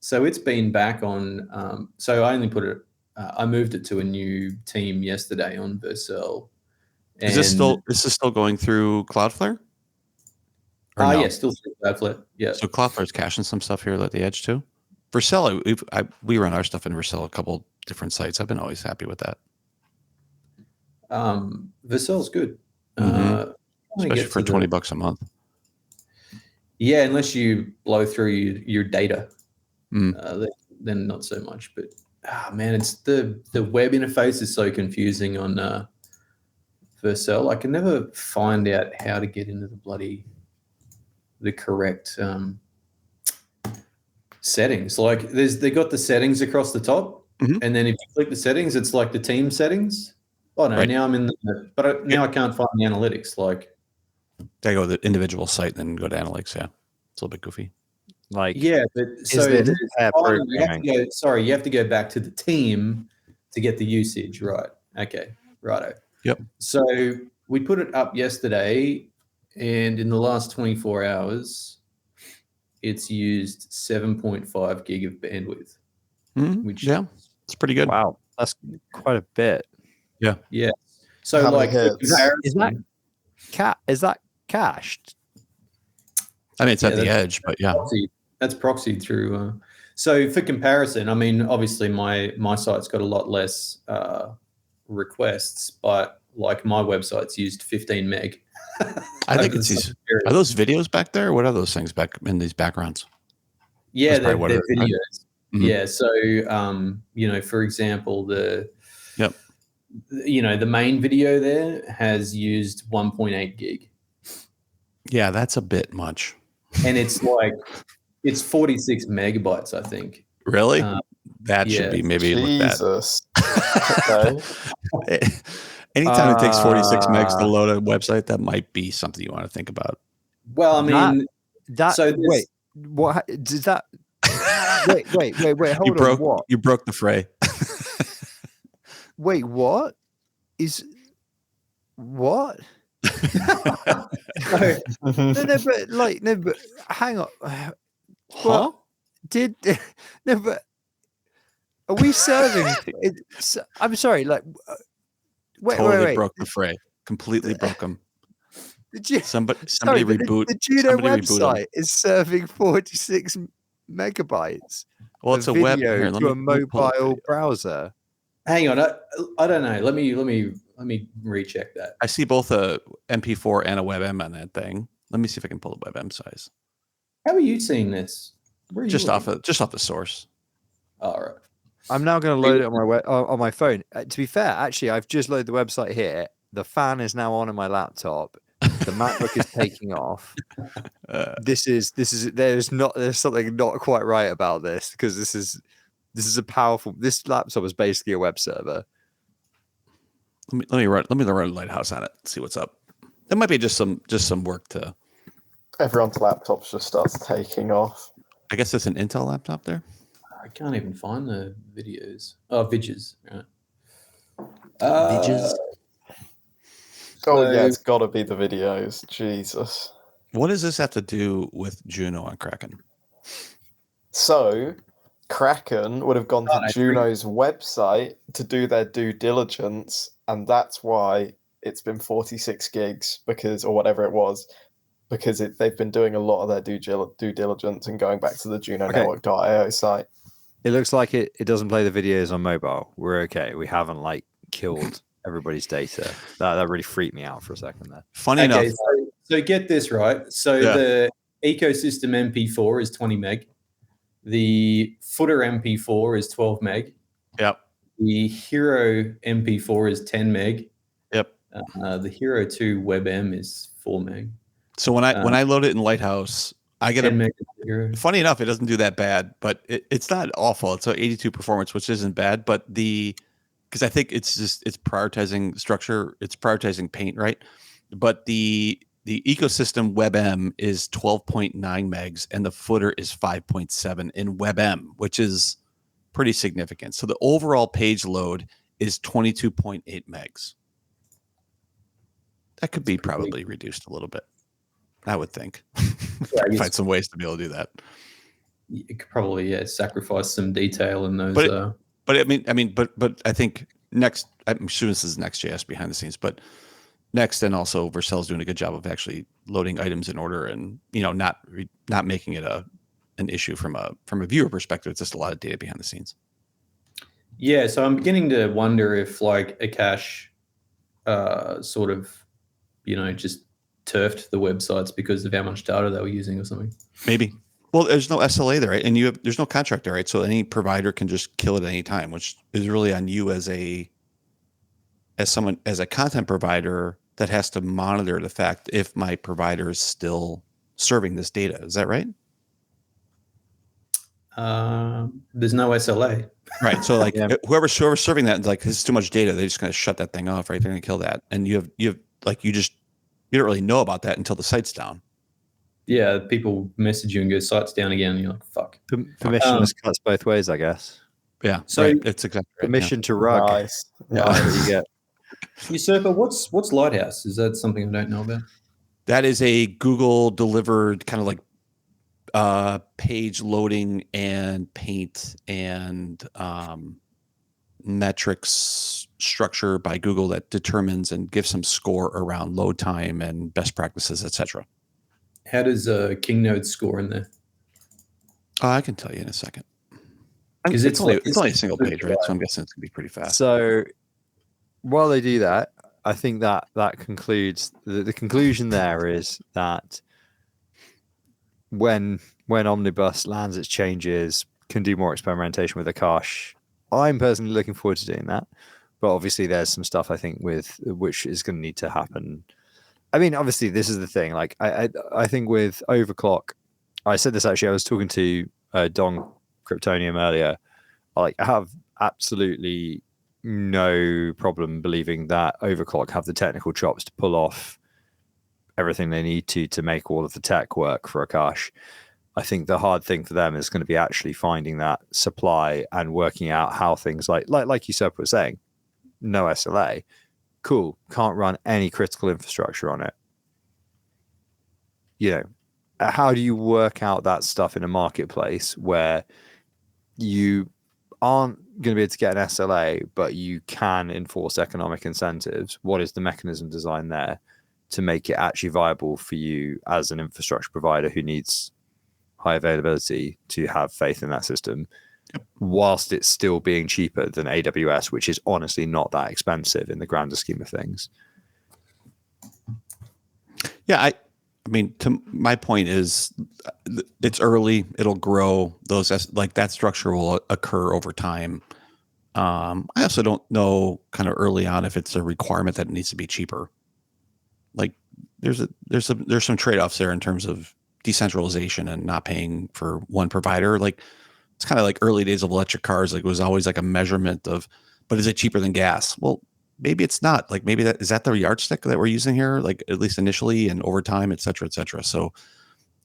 So it's been back on. So I only put it. I moved it to a new team yesterday on Vercel. Is this still going through Cloudflare? No? Yeah, still through Cloudflare. Yeah. So Cloudflare's caching some stuff here at the edge too. Vercel, we run our stuff in Vercel a couple different sites. I've been always happy with that. Vercel's good, especially for $20 a month. Yeah, unless you blow through your data, then not so much. But man, it's the web interface is so confusing on Vercel. I can never find out how to get into the correct settings. Like they got the settings across the top, and then if you click the settings, it's like the team settings. Oh no, now I'm in now I can't find the analytics. Like, I go to the individual site and then go to analytics. Yeah, it's a little bit goofy. Like, yeah, but so you have to go back to the team to get the usage, right? Okay, righto. Yep. So we put it up yesterday, and in the last 24 hours, it's used 7.5 gig of bandwidth. Which it's pretty good. Wow, that's quite a bit. Yeah. Yeah. So like, is that cached? I mean, it's at the edge, but yeah. That's proxied through. So for comparison, I mean, obviously my site's got a lot less requests, but like my website's used 15 meg. I think it's these. Are those videos back there? Or what are those things back in these backgrounds? Yeah, they're videos. Yeah. So, for example, the main video there has used 1.8 gig. Yeah, that's a bit much. And it's like, it's 46 megabytes, I think. Really? That should be maybe Jesus. Okay. Anytime it takes 46 megs to load a website, that might be something you want to think about. Well, I mean, wait, what does that? Wait, hold on. What? You broke the fray. Wait, what? What? No, but hang on. Huh? But are we serving? I'm sorry. Like, wait. Broke the fray. Completely broke them. Somebody sorry, reboot. The Juno website is serving 46 megabytes. Well, it's a web here. to a mobile browser. Hang on, I don't know. Let me recheck that. I see both a MP4 and a WebM on that thing. Let me see if I can pull the WebM size. How are you seeing this? Where are just off the source. All right. I'm now going to load it on my phone. To be fair, actually, I've just loaded the website here. The fan is now on in my laptop. The MacBook is taking off. There's something not quite right about this, because this is a powerful. This laptop is basically a web server. Let me run Lighthouse on it. See what's up. It might be just some work to. Everyone's laptops just starts taking off. I guess it's an Intel laptop there. I can't even find the videos. Oh, vidges. Right. Vidges. Yeah, it's got to be the videos. Jesus. What does this have to do with Juno on Kraken? So, Kraken would have gone to Juno's website to do their due diligence, and that's why it's been 46 gigs or whatever it was, because they've been doing a lot of their due diligence and going back to the Juno Network.io site. It looks like it doesn't play the videos on mobile. We're okay. We haven't killed everybody's data. That really freaked me out for a second there. Funny enough. So get this right. So the ecosystem MP4 is 20 meg. The footer MP4 is 12 meg. Yep. The Hero MP4 is 10 meg. Yep. The Hero 2 WebM is 4 meg. So when I load it in Lighthouse, I get 10 meg. Funny enough, it doesn't do that bad, but it's not awful. It's 82 performance, which isn't bad, but because I think it's prioritizing structure, it's prioritizing paint, right? but the ecosystem WebM is 12.9 megs and the footer is 5.7 in WebM, which is pretty significant. So the overall page load is 22.8 megs. That could be probably reduced a little bit, I would think. Yeah, find some ways to be able to do that. You could probably sacrifice some detail in those. But I think next, I'm sure this is Next.js behind the scenes, but Next and also Vercel's doing a good job of actually loading items in order and not making it an issue from a viewer perspective. It's just a lot of data behind the scenes. Yeah, so I'm beginning to wonder if like a cache sort of just turfed the websites because of how much data they were using or something. Maybe. Well, there's no SLA there, right? And there's no contract there, right? So any provider can just kill it at any time, which is really on you as a content provider that has to monitor the fact if my provider is still serving this data. Is that right? There's no SLA. Right. So like whoever's serving that, like, this is too much data, they're just going to shut that thing off, right? They're going to kill that. And you don't really know about that until the site's down. Yeah, people message you and go, site's down again, and you're like, fuck. Permissionless cuts both ways, I guess. Yeah. So it's exactly right. Permission to rug. Nice. Yeah, you get. Usurper, what's Lighthouse? Is that something I don't know about? That is a Google delivered kind of like page loading and paint and metrics structure by Google that determines and gives some score around load time and best practices, etc. How does Kingnodes score in there? I can tell you in a second. Because it's only a single page, right? So I'm guessing it's going to be pretty fast. So while they do that, I think that concludes the conclusion there is that when Omnibus lands its changes, can do more experimentation with the cache. I'm personally looking forward to doing that, but obviously there's some stuff I think which is going to need to happen. I mean, obviously this is the thing. Like I think with overclock, I said this actually. I was talking to Don Kryptonium earlier. I have absolutely no problem believing that overclock have the technical chops to pull off everything they need to make all of the tech work for a cache. I think the hard thing for them is going to be actually finding that supply and working out how things like Usurper was saying, no SLA, cool, can't run any critical infrastructure on it. How do you work out that stuff in a marketplace where you aren't going to be able to get an SLA, but you can enforce economic incentives? What is the mechanism design there to make it actually viable for you as an infrastructure provider who needs high availability to have faith in that system, whilst it's still being cheaper than AWS, which is honestly not that expensive in the grander scheme of things? Yeah, I mean, my point is, it's early. It'll grow. That structure will occur over time. I also don't know kind of early on if it's a requirement that it needs to be cheaper. Like there's some trade-offs there in terms of decentralization and not paying for one provider. Like it's kind of like early days of electric cars. Like it was always like a measurement of, but is it cheaper than gas? Well, maybe it's not. Like maybe is that the yardstick that we're using here? Like at least initially and over time, et cetera, et cetera. So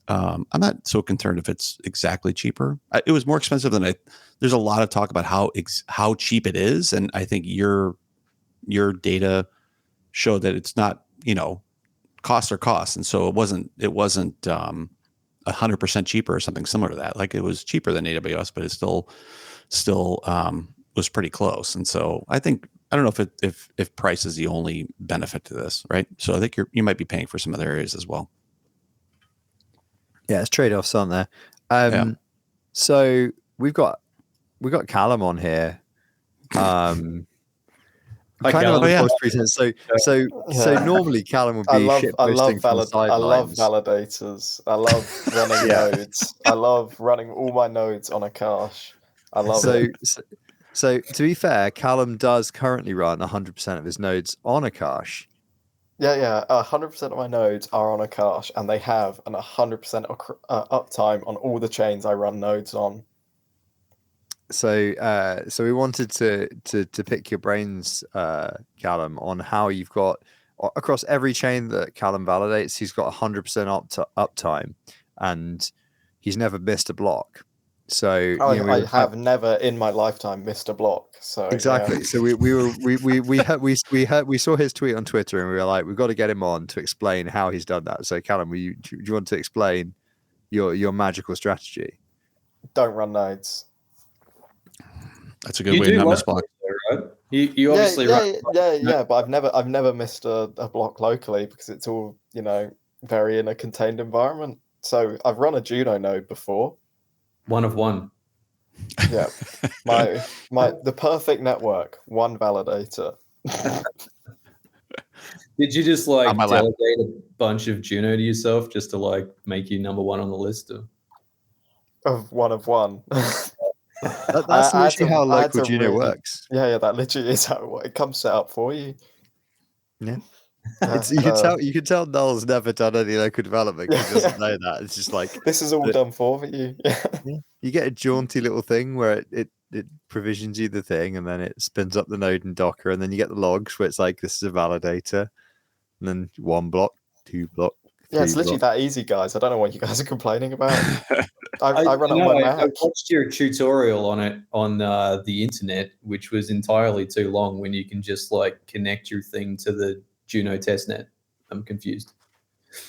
I'm not so concerned if it's exactly cheaper. It was more expensive than there's a lot of talk about how cheap it is. And I think your data showed that it's not, costs are costs. And so it wasn't 100% cheaper or something similar to that. Like it was cheaper than AWS, but it still was pretty close. And so I don't know if price is the only benefit to this, right? So I think you might be paying for some other areas as well. Yeah, it's trade-offs, aren't there? So we've got Callum on here. Kind of on the false pretense. So normally Callum would be shitposting from the sidelines. I love validators. I love running nodes. I love running all my nodes on a cache. I love it. So to be fair, Callum does currently run 100% of his nodes on a cache. Yeah. 100% of my nodes are on a cache, and they have an 100% uptime on all the chains I run nodes on. So we wanted to pick your brains, Callum, on how you've got across every chain that Callum validates, he's got 100% uptime, and he's never missed a block. So I have never in my lifetime missed a block. So exactly. Yeah. So we saw his tweet on Twitter, and we were like, we've got to get him on to explain how he's done that. So Callum, do you want to explain your magical strategy? Don't run nodes. That's a good way to not miss block. Right? You obviously yeah, but I've never missed a block locally because it's all very in a contained environment. So I've run a Juno node before. One of one. Yeah, the perfect network, one validator. Did you just delegate a bunch of Juno to yourself just to make you number one on the list? Of one. That's literally how local Juno works. Yeah, that literally is how it comes set up for you. Yeah. You can tell Noel's never done any local development because he doesn't know that. It's just like this is all done for you. Yeah. You get a jaunty little thing where it provisions you the thing, and then it spins up the node in Docker, and then you get the logs where it's like this is a validator, and then 1 block, 2 block. Yeah, it's literally that easy, guys. I don't know what you guys are complaining about. I run it on my Mac. I watched your tutorial on it on the internet, which was entirely too long when you can just connect your thing to the Juno testnet. I'm confused.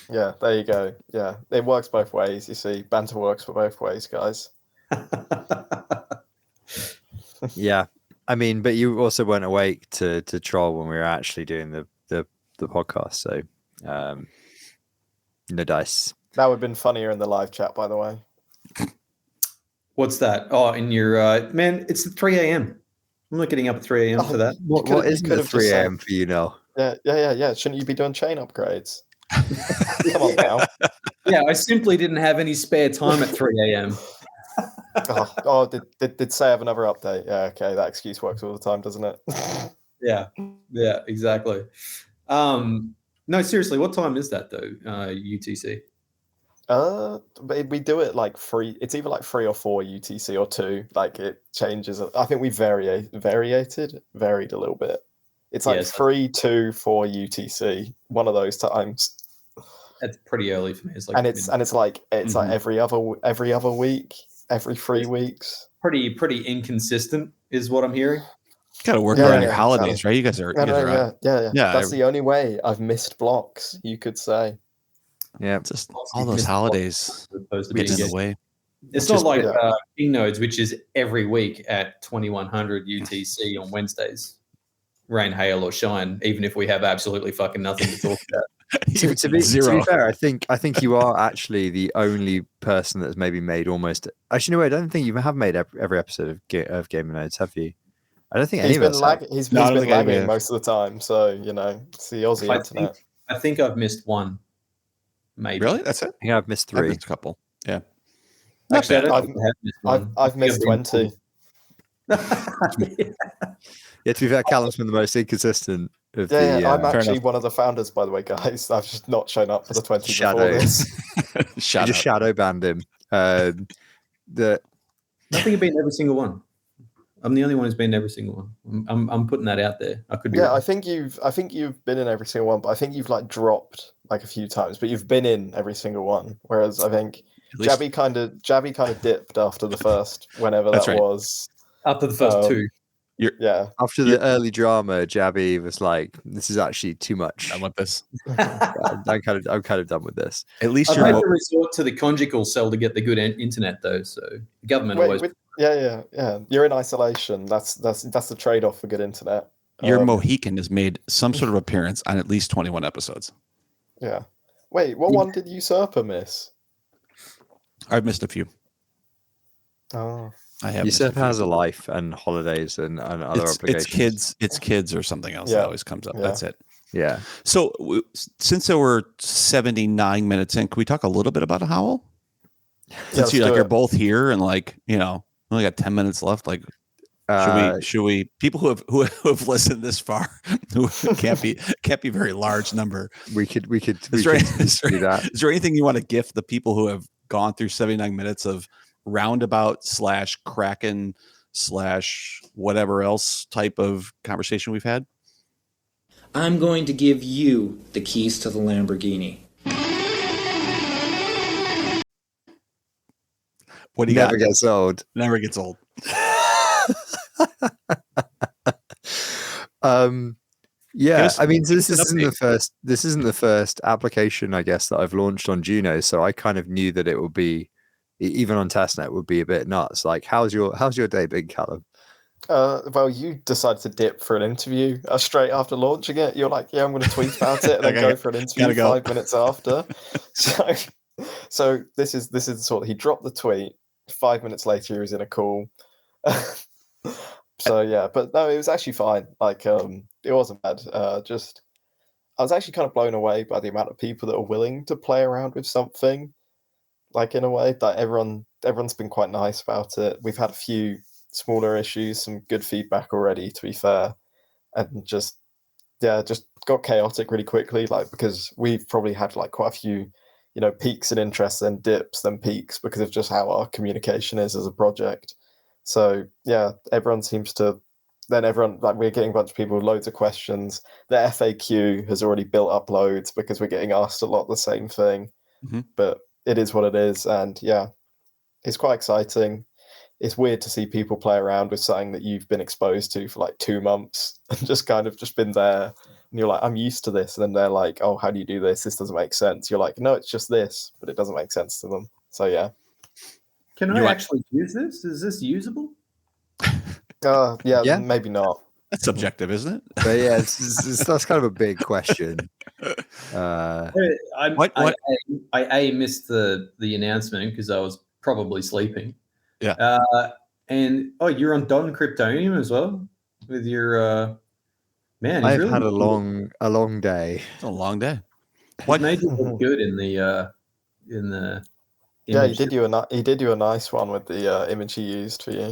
Yeah, there you go. Yeah, it works both ways. You see, banter works for both ways, guys. Yeah, I mean, but you also weren't awake to troll when we were actually doing the podcast, so no dice. That would have been funnier in the live chat, by the way. What's that? Oh, in your man, it's 3 a.m. I'm not getting up at 3 a.m. for that. What isn't it 3 a.m. for you now? Yeah. Shouldn't you be doing chain upgrades? Come on now. Yeah, I simply didn't have any spare time at 3 a.m. Did say have another update? Yeah, okay. That excuse works all the time, doesn't it? Yeah, exactly. No, seriously, what time is that though? UTC. We do it 3. It's either 3 or 4 UTC or 2. It changes. I think we varied a little bit. It's 3, 2, 4 UTC. One of those times. That's pretty early for me. It's every other week, every 3 weeks. Pretty inconsistent is what I'm hearing. Got to work around your holidays, right? You guys are. Yeah. That's the only way I've missed blocks, you could say. Yeah, just all those holidays get in the way. It's not like Kingnodes, which is every week at 2100 UTC on Wednesdays. Rain, hail, or shine, even if we have absolutely fucking nothing to talk about. to be fair, I think you are actually the only person that's maybe made almost. Actually, no, I don't think you have made every episode of Gamer Nodes, have you? I don't think any of us have. He's been lagging most of the time, so it's the Aussie internet. I think I've missed one. Maybe. Really? That's it? I think I've missed 3. I've missed a couple. Yeah. Actually, I've missed 20. Yeah, to be fair, Callum's been the most inconsistent of the. I'm actually one of the founders, by the way, guys. I've just not shown up for the 20 before this. You just shadow banned him. I think I've been every single one. I'm the only one who's been in every single one. I'm putting that out there. I could be. Yeah, wrong. I think you've been in every single one, but I think you've dropped a few times, but you've been in every single one. Whereas I think Jabby kind of dipped after the first, whenever that was. After the first 2. After the early drama, Jabby was like, "This is actually too much. I want this. I'm kind of done with this." At least I'd you're like to resort to the conjugal cell to get the good internet, though. So the government always. Yeah. You're in isolation. That's the trade-off for good internet. Your Mohican has made some sort of appearance on at least 21 episodes. Yeah. Wait, what one did Usurper miss? I've missed a few. Oh. I have. Usurper has a life and holidays and other obligations. It's kids or something else that always comes up. Yeah. That's it. Yeah. So since there were 79 minutes in, can we talk a little bit about Howl? Since you're both here and only got 10 minutes left. Should we people who have listened this far, who can't be very large number. We could do that. Is there anything you want to gift the people who have gone through 79 minutes of Roundabout / Kraken / whatever else type of conversation we've had? I'm going to give you the keys to the Lamborghini. What do you Never got? gets old. Never gets old. Yeah, Yes, I mean, so give us this an isn't update. the first. This isn't the first application, I guess, that I've launched on Juno. So I kind of knew that it would be, even on testnet, would be a bit nuts. Like, how's your day been, Callum? Well, you decided to dip for an interview straight after launching it. You're like, yeah, I'm going to tweet about it, and then go for an interview go. 5 minutes after. So this is the sort. He dropped the tweet. 5 minutes later, he was in a call. So yeah, but no, it was actually fine. Like, it wasn't bad. Just I was actually kind of blown away by the amount of people that are willing to play around with something. Like, in a way, that everyone's been quite nice about it. We've had a few smaller issues, some good feedback already, to be fair, and just got chaotic really quickly. Like, because we've probably had like quite a few, peaks in interest, then dips, then peaks, because of just how our communication is as a project. So yeah, everyone seems to. Then everyone, like, we're getting a bunch of people with loads of questions. The FAQ has already built up loads because we're getting asked a lot the same thing. Mm-hmm. But it is what it is, and yeah, it's quite exciting. It's weird to see people play around with something that you've been exposed to for like 2 months and just been there. And you're like, I'm used to this. And then they're like, oh, how do you do this? This doesn't make sense. You're like, no, it's just this, but it doesn't make sense to them. So yeah. Can I actually use this? Is this usable? Yeah, maybe not. That's subjective, isn't it? But yeah, that's kind of a big question. I missed the announcement because I was probably sleeping. Yeah. And you're on Don Kryptonium as well with your man. I've had a long day. It's a long day. What made you look good in the Yeah, he did you a nice one with the image he used for you.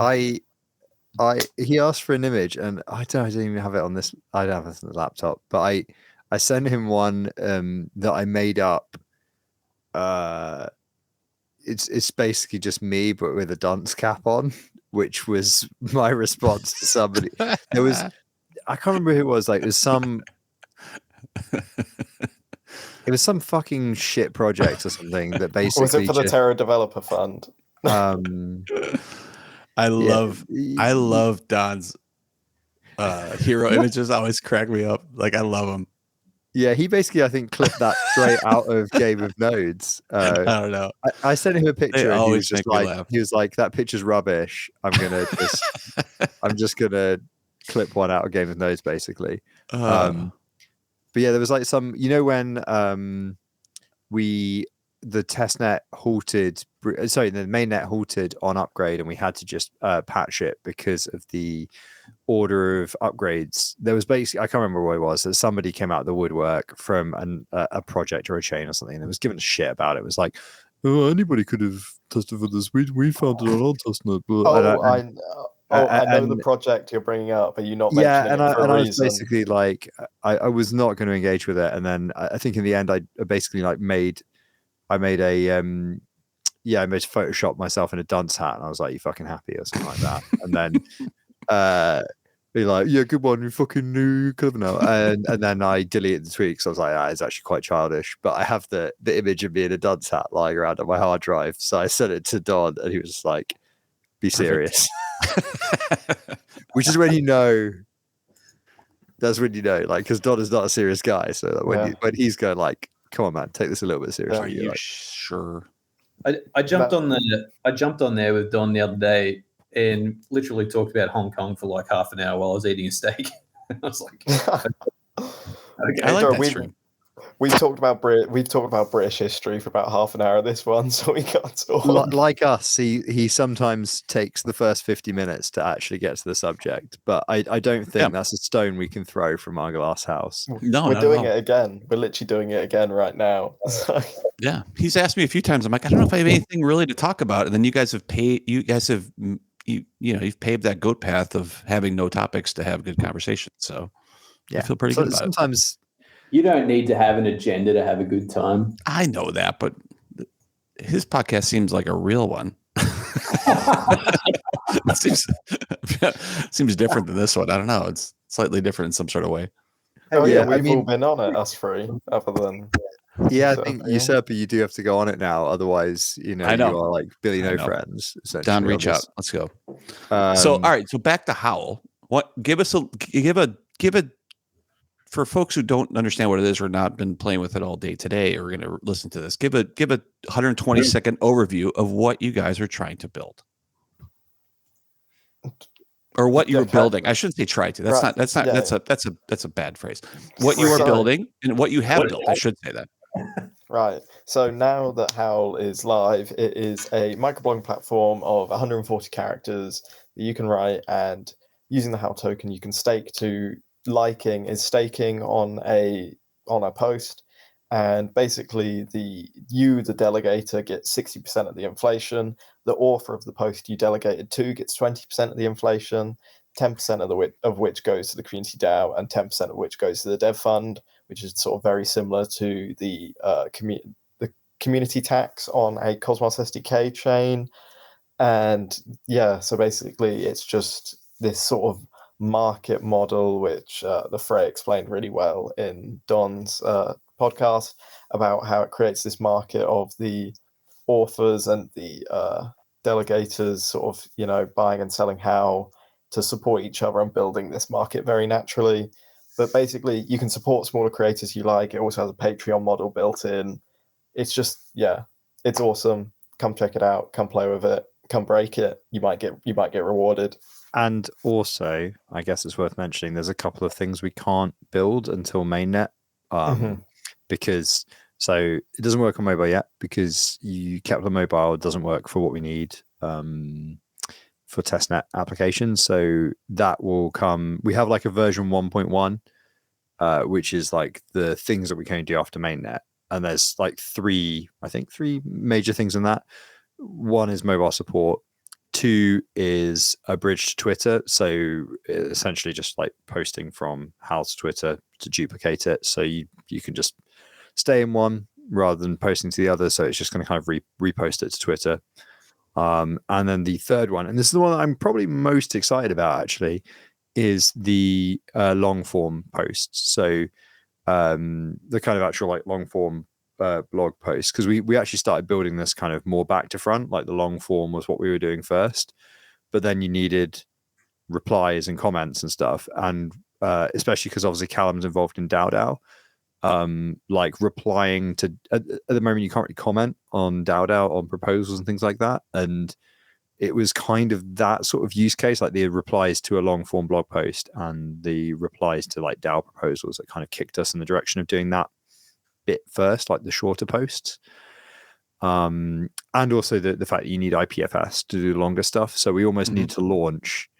He asked for an image, and I didn't even have it on this. I don't have it on the laptop, but I sent him one that I made up. It's basically just me, but with a dunce cap on, which was my response to somebody. There was, I can't remember who it was. Like, it was some fucking shit project or something that basically was it for the Terra Developer Fund? I love Don's hero images. Always crack me up. Like, I love them. Yeah, he basically, I think, clipped that straight out of Game of Nodes. I don't know. I sent him a picture, and he was laugh. like, that picture's rubbish. I'm just gonna clip one out of Game of Nodes, basically. But yeah, there was like some, when the testnet halted, the mainnet halted on upgrade, and we had to just patch it because of the order of upgrades. There was basically, I can't remember what it was, that somebody came out of the woodwork from a project or a chain or something, and it was given a shit about it. It was like, oh, anybody could have tested for this. We found it on our testnet. I know the project you're bringing up, but you're not mentioning it for a reason. I was basically like, I was not going to engage with it, and then I think in the end I basically made a Photoshop myself in a dunce hat, and I was like, "You fucking happy?" or something like that, and then be like, "Yeah, good one, you fucking new clever now," and then I deleted the tweet because I was like, "It's actually quite childish." But I have the image of me in a dunce hat lying around on my hard drive, so I sent it to Don, and he was just like, "Be serious," which is when you know. That's when you know, like, because Don is not a serious guy, so when he's going like, "Come on, man, take this a little bit seriously." Are you sure? I jumped on there with Don the other day and literally talked about Hong Kong for like half an hour while I was eating a steak. I was like, okay. I like that stream. We've talked about British history for about half an hour of this one, so we got talk. Like us, he sometimes takes the first 50 minutes to actually get to the subject, but I don't think that's a stone we can throw from our glass house. No, we're doing it again. We're literally doing it again right now. Yeah, he's asked me a few times. I'm like, I don't know if I have anything really to talk about, and then you guys have you've paved that goat path of having no topics to have good conversation. So I feel pretty good about sometimes. You don't need to have an agenda to have a good time. I know that, but his podcast seems like a real one. It seems different than this one. I don't know. It's slightly different in some sort of way. Oh Yeah, yeah, we've I mean- all been on it, us three, other than Yeah, I Usurper, think yeah. Usurper, you do have to go on it now. Otherwise, I know. you are like Billy I No know. Friends. Essentially, Don, on reach this. out. Let's go. Um, So, all right. So back to Howl. What? Give a for folks who don't understand what it is or not been playing with it all day today or going to listen to this. Give a 120-second overview of what you guys are trying to build, or what you were building. I shouldn't say try to. That's Right. not. Yeah, That's a bad phrase. What you are So- building and what you have built. I should say that. Right. So now that Howl is live, it is a microblogging platform of 140 characters that you can write, and using the Howl token, you can stake to staking on a post, and basically the delegator gets 60% of the inflation. The author of the post you delegated to gets 20% of the inflation, 10% of which goes to the community DAO, and 10% of which goes to the dev fund, which is sort of very similar to the community tax on a Cosmos SDK chain. And yeah, so basically it's just this sort of market model, which the Frey explained really well in Don's podcast about how it creates this market of the authors and the delegators sort of, buying and selling Howl to support each other and building this market very naturally. But basically, you can support smaller creators you like. It also has a Patreon model built in. It's just, yeah, it's awesome. Come check it out. Come play with it. Come break it. You might get rewarded. and also, I guess it's worth mentioning, there's a couple of things we can't build until mainnet, because so it doesn't work on mobile yet because Kepler Mobile doesn't work for what we need for testnet applications. So that will come. We have like a version 1.1, which is like the things that we can do after mainnet. And there's like three major things in that. One is mobile support. 2 is a bridge to Twitter. So essentially just like posting from Howl to Twitter to duplicate it. So you can just stay in one rather than posting to the other. So it's just going to kind of repost it to Twitter. And then the third one, and this is the one that I'm probably most excited about actually, is the long form posts. So the kind of actual like long form blog posts, because we actually started building this kind of more back to front. Like the long form was what we were doing first, but then you needed replies and comments and stuff, and especially because obviously Callum's involved in DAO. Like replying to at the moment you can't really comment on DAO on proposals and things like that, and it was kind of that sort of use case, like the replies to a long form blog post and the replies to like DAO proposals, that kind of kicked us in the direction of doing that bit first, like the shorter posts. And also the fact that you need IPFS to do the longer stuff. So we almost need to launch,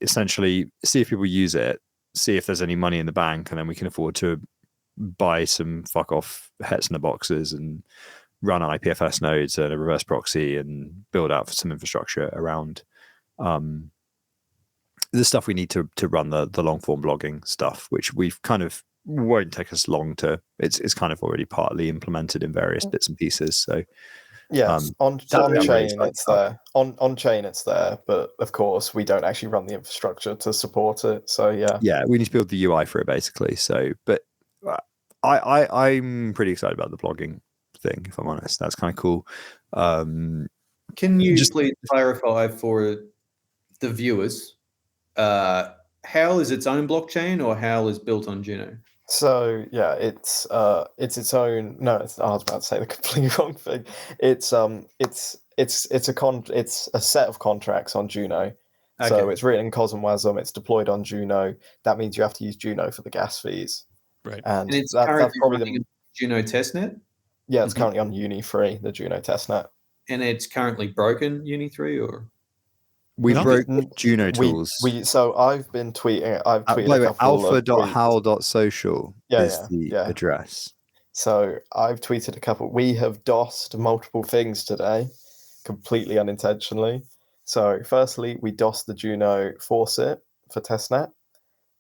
essentially see if people use it, see if there's any money in the bank, and then we can afford to buy some fuck off Hetzner boxes and run IPFS nodes and a reverse proxy and build out some infrastructure around the stuff we need to run the long form blogging stuff, which we've kind of won't take us long to. It's kind of already partly implemented in various bits and pieces. So yeah, on chain it's there. On chain it's there, but of course we don't actually run the infrastructure to support it. So yeah, we need to build the UI for it basically. So, but I'm pretty excited about the blogging thing, if I'm honest. That's kind of cool. Can you please clarify for the viewers, Howl is its own blockchain or Howl is built on Juno? So yeah, it's its own. No, I was about to say the completely wrong thing. It's a set of contracts on Juno. Okay. So it's written in CosmWasm. It's deployed on Juno. That means you have to use Juno for the gas fees. Right. And it's that's probably the Juno testnet. Yeah, it's currently on Uni3, the Juno testnet. And it's currently broken Uni3, or we broke Juno tools. So I've been tweeting. I've tweeted by the way, alpha.howl.social is the address. So I've tweeted a couple. We have DOSed multiple things today, completely unintentionally. So firstly, we DOSed the Juno faucet for testnet,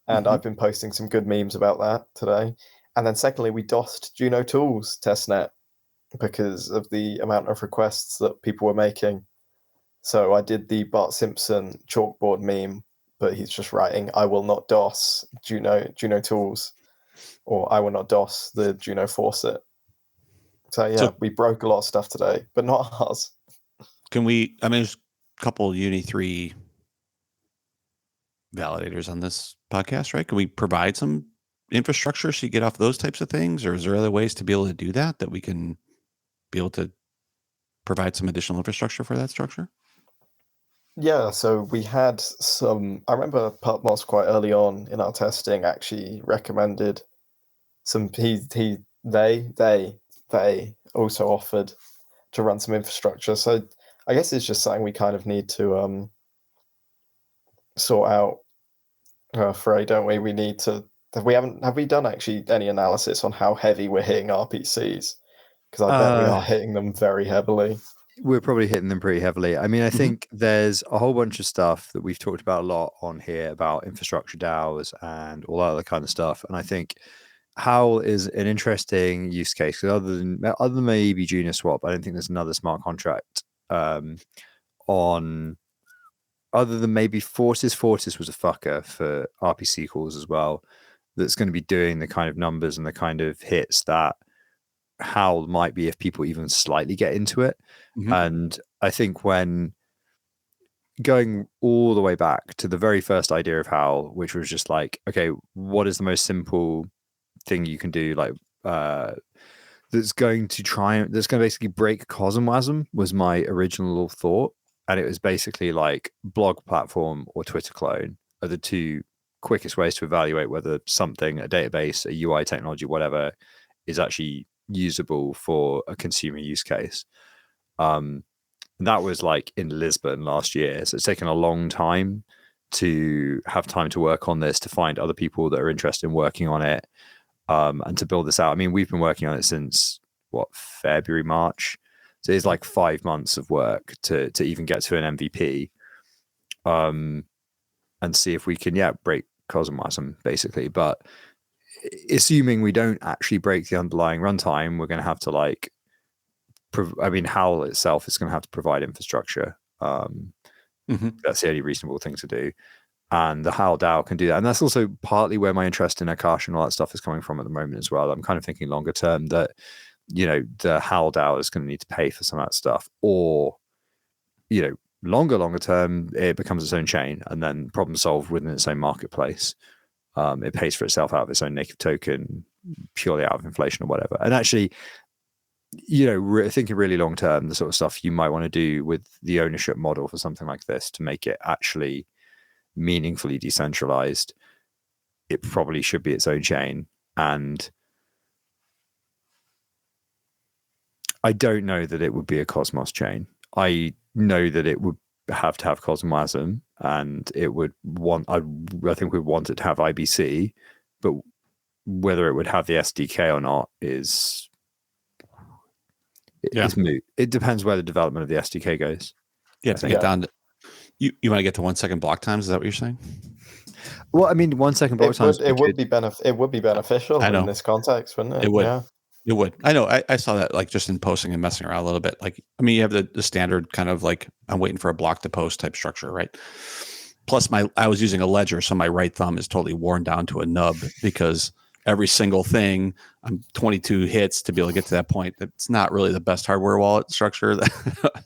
and I've been posting some good memes about that today. And then secondly, we DOSed Juno tools testnet because of the amount of requests that people were making. So I did the Bart Simpson chalkboard meme but he's just writing, I will not DOS Juno tools, or I will not DOS the Juno faucet. So yeah, we broke a lot of stuff today, but not ours. Can we, I mean, there's a couple Uni 3 validators on this podcast, right? Can we provide some infrastructure so you get off those types of things? Or is there other ways to be able to do that we can be able to provide some additional infrastructure for that structure? Yeah, so we had some, I remember Pubmos quite early on in our testing actually recommended some, they also offered to run some infrastructure. So I guess it's just something we kind of need to sort out, Frey, don't we? We need to, have we done actually any analysis on how heavy we're hitting RPCs? Because I bet we are hitting them very heavily. We're probably hitting them pretty heavily. I mean, I think there's a whole bunch of stuff that we've talked about a lot on here about infrastructure DAOs and all that other kind of stuff. And I think Howl is an interesting use case, because other than maybe Juno swap, I don't think there's another smart contract on, other than maybe Fortis. Fortis was a fucker for RPC calls as well, that's going to be doing the kind of numbers and the kind of hits that Howl might be if people even slightly get into it. And I think when going all the way back to the very first idea of Howl, which was just like, okay, what is the most simple thing you can do, like that's going to basically break CosmWasm, was my original thought. And it was basically like blog platform or Twitter clone are the two quickest ways to evaluate whether something, a database, a UI technology, whatever, is actually usable for a consumer use case. That was like in Lisbon last year. So it's taken a long time to have time to work on this, to find other people that are interested in working on it, and to build this out. I mean, we've been working on it since February, March. So it's like 5 months of work to even get to an MVP, and see if we can, break CosmWasm basically. But assuming we don't actually break the underlying runtime, we're going to have to like, Howl itself is going to have to provide infrastructure. That's the only reasonable thing to do. And the Howl DAO can do that. And that's also partly where my interest in Akash and all that stuff is coming from at the moment as well. I'm kind of thinking longer term that, the Howl DAO is going to need to pay for some of that stuff, or, longer term, it becomes its own chain and then problem solved within its own marketplace. It pays for itself out of its own native token, purely out of inflation or whatever. And actually, thinking really long term, the sort of stuff you might want to do with the ownership model for something like this to make it actually meaningfully decentralized, it probably should be its own chain. And I don't know that it would be a Cosmos chain. I know that it would have to have CosmWasm, and it would want, I think we'd want it to have IBC, but whether it would have the SDK or not is moot. It depends where the development of the SDK goes. Yeah, to get down to, you want to get to 1 second block times? Is that what you're saying? Well, I mean, 1 second block times. It would be beneficial in this context, wouldn't it? It would. Yeah. It would. I know. I saw that like just in posting and messing around a little bit. Like, I mean, you have the standard kind of like, I'm waiting for a block to post type structure, right? Plus I was using a ledger, so my right thumb is totally worn down to a nub, because every single thing, I'm 22 hits to be able to get to that point. It's not really the best hardware wallet structure.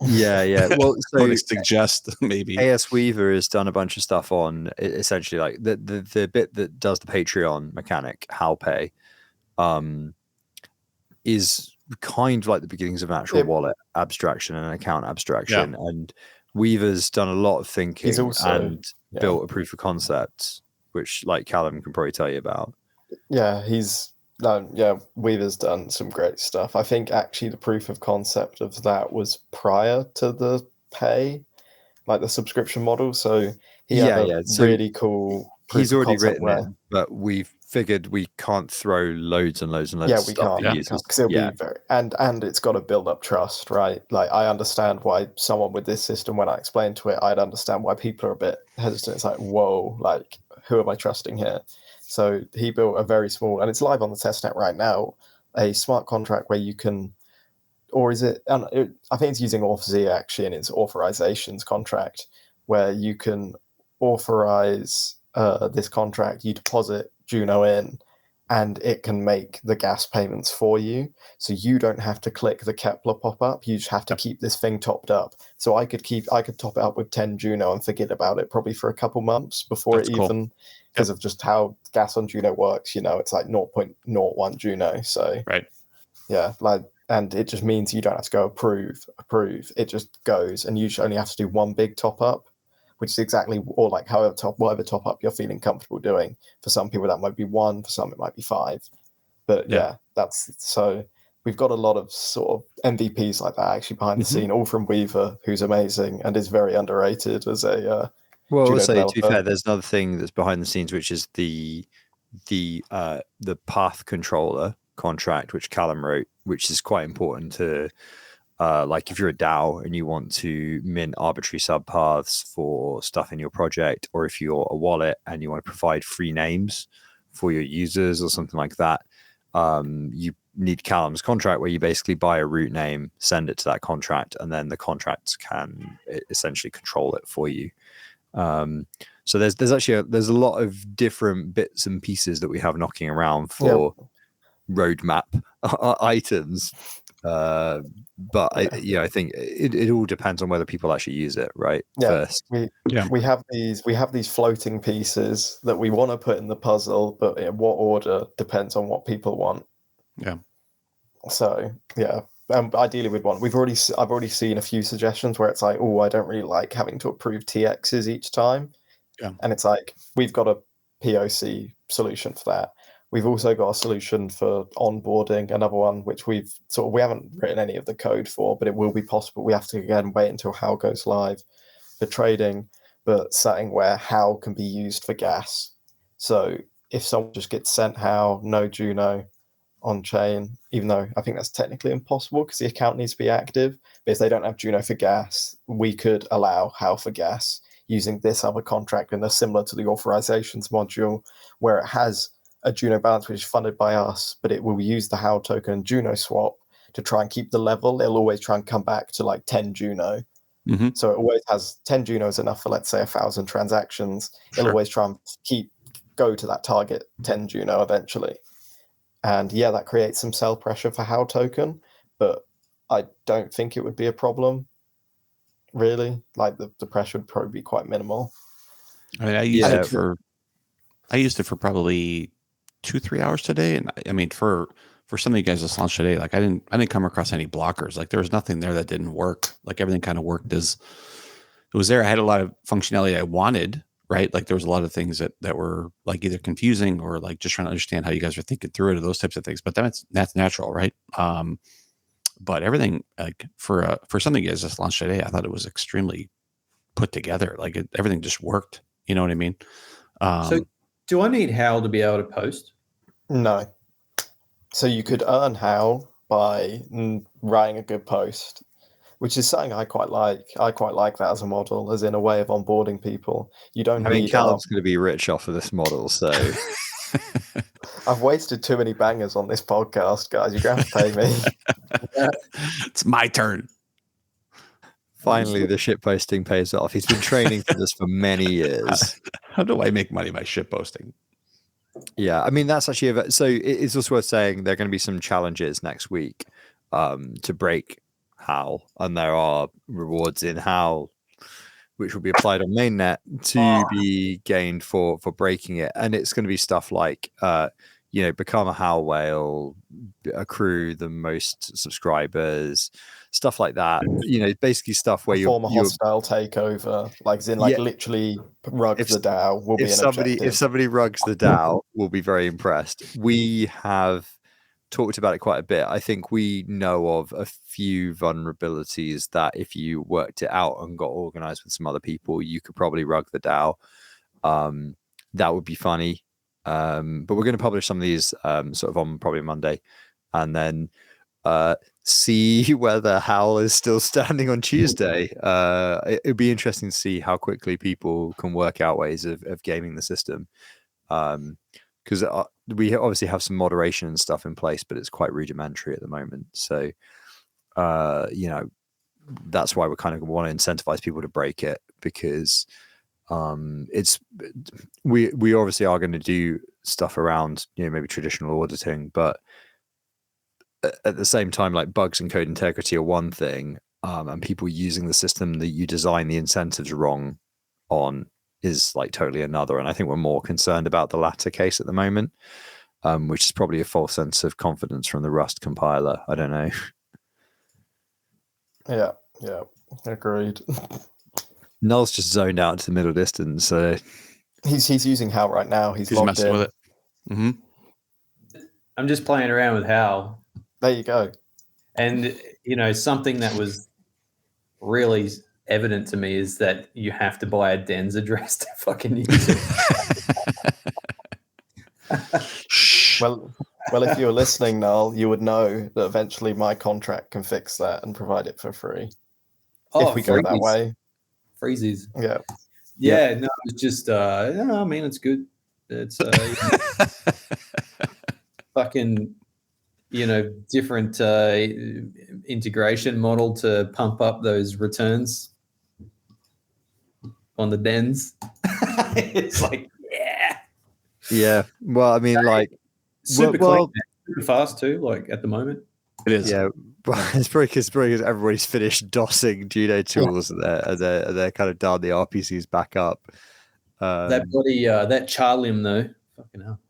Yeah. Well, so I would suggest maybe AS Weaver has done a bunch of stuff on essentially like the bit that does the Patreon mechanic, Howl Pay, is kind of like the beginnings of an actual wallet abstraction and an account abstraction. And Weaver's done a lot of thinking and built a proof of concept, which like Callum can probably tell you about. Yeah, Weaver's done some great stuff. I think actually the proof of concept of that was prior to the pay, like the subscription model. So he had a really cool proof he's already written where, it, but we've figured we can't throw loads and loads and loads of stuff at users. Because it'll be very, and it's got to build up trust, right? Like, I understand why someone with this system, when I explain to it, I'd understand why people are a bit hesitant. It's like, whoa, like, who am I trusting here? So he built a very small, and it's live on the testnet right now, a smart contract where you can, or is it, I think it's using AuthZ actually in its authorizations contract, where you can authorize this contract, you deposit Juno in, and it can make the gas payments for you. So you don't have to click the Kepler pop-up. You just have to keep this thing topped up. So I could top it up with 10 Juno and forget about it probably for a couple months before That's cool. even, because of just how gas on Juno works, it's like 0.01 Juno. So right. Yeah, and it just means you don't have to go approve. It just goes, and you only have to do one big top up, which is exactly, or like whatever top up you're feeling comfortable doing. For some people that might be 1, for some it might be 5. But yeah, that's so we've got a lot of sort of MVPs like that actually behind the scene, all from Weaver, who's amazing and is very underrated as a well, Juno also developer. to be fair, there's another thing that's behind the scenes, which is the path controller contract, which Callum wrote, which is quite important to like if you're a DAO and you want to mint arbitrary subpaths for stuff in your project, or if you're a wallet and you want to provide free names for your users or something like that, you need Callum's contract, where you basically buy a root name, send it to that contract, and then the contracts can essentially control it for you. So there's actually there's a lot of different bits and pieces that we have knocking around for roadmap items. But I think it all depends on whether people actually use it, right? First, we have these floating pieces that we want to put in the puzzle, but in what order depends on what people want. Yeah. So ideally we'd want. I've already seen a few suggestions where it's like, oh, I don't really like having to approve TXs each time. Yeah. And it's like, we've got a POC solution for that. We've also got a solution for onboarding, another one which we haven't written any of the code for, but it will be possible. We have to again wait until Howl goes live for trading, but setting where Howl can be used for gas. So if someone just gets sent Howl, no Juno on chain, even though I think that's technically impossible because the account needs to be active, but if they don't have Juno for gas, we could allow Howl for gas using this other contract, and they're similar to the authorizations module where it has a Juno balance which is funded by us, but it will use the Howl token and Juno swap to try and keep the level. It'll always try and come back to like 10 Juno. So it always has 10 Juno is enough for, let's say, 1,000 transactions. It'll always try and go to that target 10 Juno eventually. And that creates some sell pressure for Howl token, but I don't think it would be a problem, really. Like the pressure would probably be quite minimal. I mean, I used it for probably 2-3 hours today, and I mean for some of you guys that launched today, like I didn't come across any blockers. Like there was nothing there that didn't work. Like everything kind of worked as it was there. I had a lot of functionality I wanted, right? Like there was a lot of things that were like either confusing or like just trying to understand how you guys are thinking through it or those types of things. But that's natural, right? But everything like for something you guys just launched today, I thought it was extremely put together. Like everything just worked. You know what I mean? So do I need Howl to be able to post? No. So you could earn Howl by writing a good post, which is something I quite like. I quite like that as a model, as in a way of onboarding people. You don't I mean, Callum's going to be rich off of this model, so... I've wasted too many bangers on this podcast, guys. You're going to have to pay me. It's my turn. Finally, the shitposting pays off. He's been training for this for many years. How do I make money by shitposting? Yeah, I mean, that's actually... So it's also worth saying there are going to be some challenges next week to break Howl, and there are rewards in Howl which will be applied on mainnet to be gained for breaking it. And it's going to be stuff like, become a Howl whale, accrue the most subscribers, stuff like that. Basically stuff where form a hostile takeover, like literally rug the DAO will be an objective. If somebody rugs the DAO, we'll be very impressed. We have talked about it quite a bit. I think we know of a few vulnerabilities that if you worked it out and got organized with some other people, you could probably rug the DAO. That would be funny. But we're going to publish some of these sort of on probably Monday, and then see whether Howl is still standing on Tuesday. It'd be interesting to see how quickly people can work out ways of gaming the system. Because we obviously have some moderation and stuff in place, but it's quite rudimentary at the moment. So, that's why we kind of want to incentivize people to break it, because it's we obviously are going to do stuff around, you know, maybe traditional auditing, but at the same time, like bugs and code integrity are one thing, and people using the system that you design the incentives wrong on is like totally another. And I think we're more concerned about the latter case at the moment, which is probably a false sense of confidence from the Rust compiler. I don't know. Yeah, agreed. Null's just zoned out to the middle distance, so he's using Howl right now. He's logged messing in. with it. Mm-hmm. I'm just playing around with Howl. There you go. And, you know, something that was really evident to me is that you have to buy a DENS address to fucking use it. Well, if you were listening, Null, you would know that eventually my contract can fix that and provide it for free. If we go that way. Freezies. Yeah. Yeah, no, it's just, I mean, it's good. It's fucking, you know, different integration model to pump up those returns on the DENS. It's like, yeah. Well, I mean, like super clean, super fast too. Like at the moment, it is. Yeah, well, it's probably because everybody's finished DOSing Juno tools and they're kind of done. The RPCs back up. That bloody that Charlim though, fucking hell.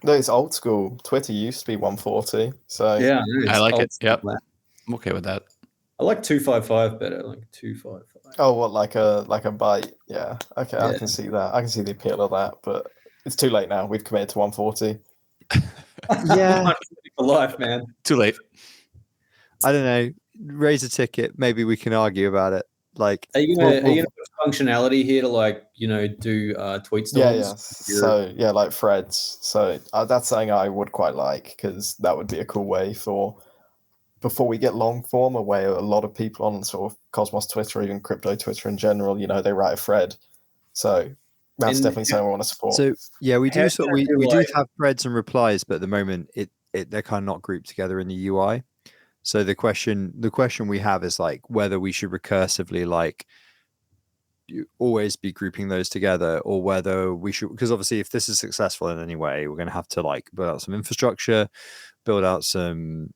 No, it's old school. Twitter used to be 140, so yeah, I like it. Yep, that. I'm okay with that. I like 255 better. Like 255. Oh, what like a byte? Yeah. Okay, yeah. I can see that. I can see the appeal of that, but it's too late now. We've committed to 140. Yeah, for life, man. Too late. I don't know. Raise a ticket. Maybe we can argue about it. Like, are you gonna put functionality here to like, you know, do tweet storms? Yeah. So yeah, like threads. So that's something I would quite like, because that would be a cool way for, before we get long form, a way a lot of people on sort of Cosmos Twitter, or even crypto Twitter in general, you know, they write a thread. So that's definitely something I want to support. So yeah, we do. So we do have threads and replies, but at the moment they're kind of not grouped together in the UI. So the question we have is like whether we should recursively like always be grouping those together, or whether we should, because obviously if this is successful in any way, we're going to have to like build out some infrastructure, build out some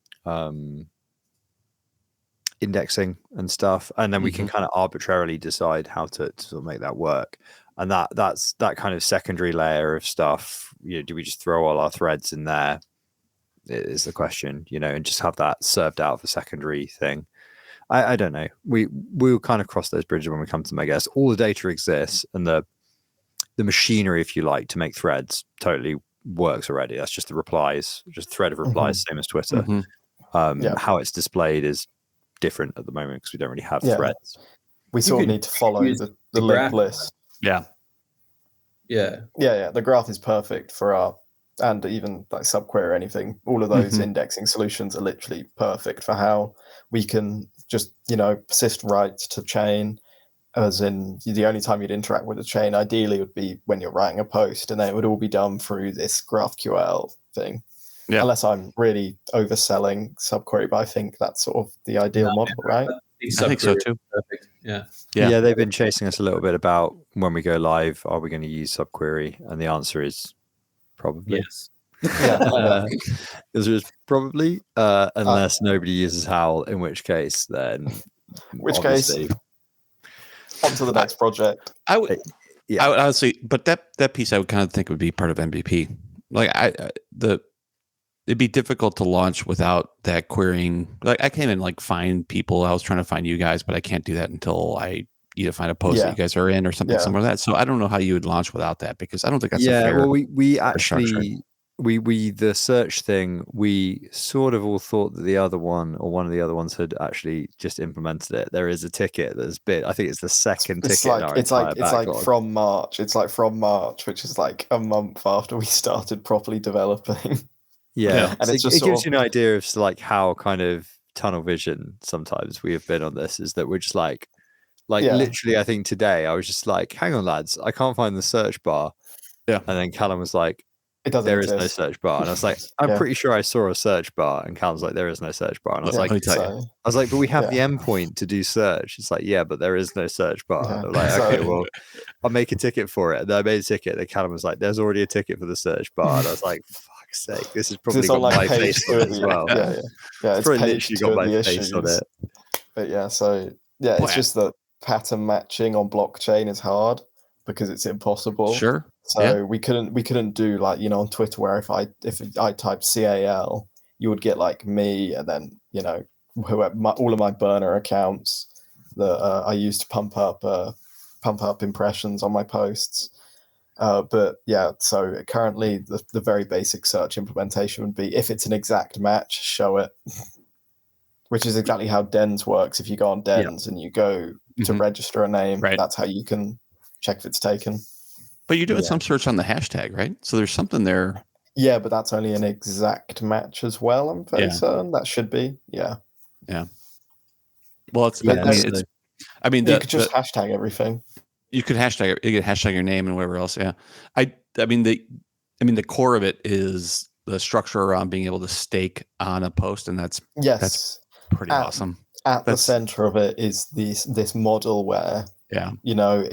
indexing and stuff, and then we can kind of arbitrarily decide how to sort of make that work. And that's that kind of secondary layer of stuff. You know, do we just throw all our threads in there? Is the question, you know, and just have that served out for secondary thing. I don't know. We'll kind of cross those bridges when we come to them, I guess. All the data exists, and the machinery, if you like, to make threads totally works already. That's just the replies, just thread of replies, same as Twitter. How it's displayed is different at the moment because we don't really have threads. We sort of need to follow the linked list. Yeah. The graph is perfect for our, and even like subquery or anything. All of those indexing solutions are literally perfect for how we can just, you know, persist writes to chain, as in the only time you'd interact with a chain ideally would be when you're writing a post, and then it would all be done through this GraphQL thing. Yeah. Unless I'm really overselling subquery, but I think that's sort of the ideal model, right? I think so too. Perfect. Yeah, they've been chasing us a little bit about when we go live, are we going to use subquery? And the answer is probably yes. The answer is probably, unless nobody uses Howl, in which case then on to the next project. I would honestly, but that piece I would kind of think would be part of MVP. Like it'd be difficult to launch without that querying. Like I can't even like find people. I was trying to find you guys, but I can't do that until I either find a post that you guys are in or something similar to that. So I don't know how you would launch without that, because I don't think that's a fair. Well, we actually the search thing, we sort of all thought that the other one or one of the other ones had actually just implemented it. There is a ticket that's been, I think it's the second ticket. It's like from March. It's like from March, which is like a month after we started properly developing. Yeah. And it gives you an idea of like how kind of tunnel vision sometimes we have been on this, is that we're just like literally, I think today I was just like, hang on lads, I can't find the search bar. Yeah. And then Callum was like, It doesn't there is no exist. search bar. And I was like, I'm Yeah. pretty sure I saw a search bar. And Callum's like, there is no search bar. And I was like, let me tell you. I was like, but we have the Yeah. endpoint to do search. It's like, yeah, but there is no search bar. Yeah. I'm like, okay, well, I'll make a ticket for it. And then I made a ticket. And Callum was like, there's already a ticket for the search bar. And I was like, fuck's sake, this has probably it's got on like my page face 2 on of it as the well. yeah. It's It's probably page literally 2 got of my the face on issues. it. But yeah, so yeah, it's just that pattern matching on blockchain is hard because it's impossible. Sure. So we couldn't do like, you know, on Twitter where if I typed CAL, you would get like me and then, you know, all of my burner accounts that I use to pump up impressions on my posts. But yeah, so currently the very basic search implementation would be if it's an exact match, show it, which is exactly how Dens works. If you go on Dens and you go to register a name, that's how you can check if it's taken. But you're doing some search on the hashtag, right? So there's something there. Yeah, but that's only an exact match as well. I'm very certain that should be. Yeah. Well, you could just hashtag everything. You could hashtag your name and whatever else. Yeah. I mean the core of it is the structure around being able to stake on a post, and that's pretty awesome. At the center of it is this model where you know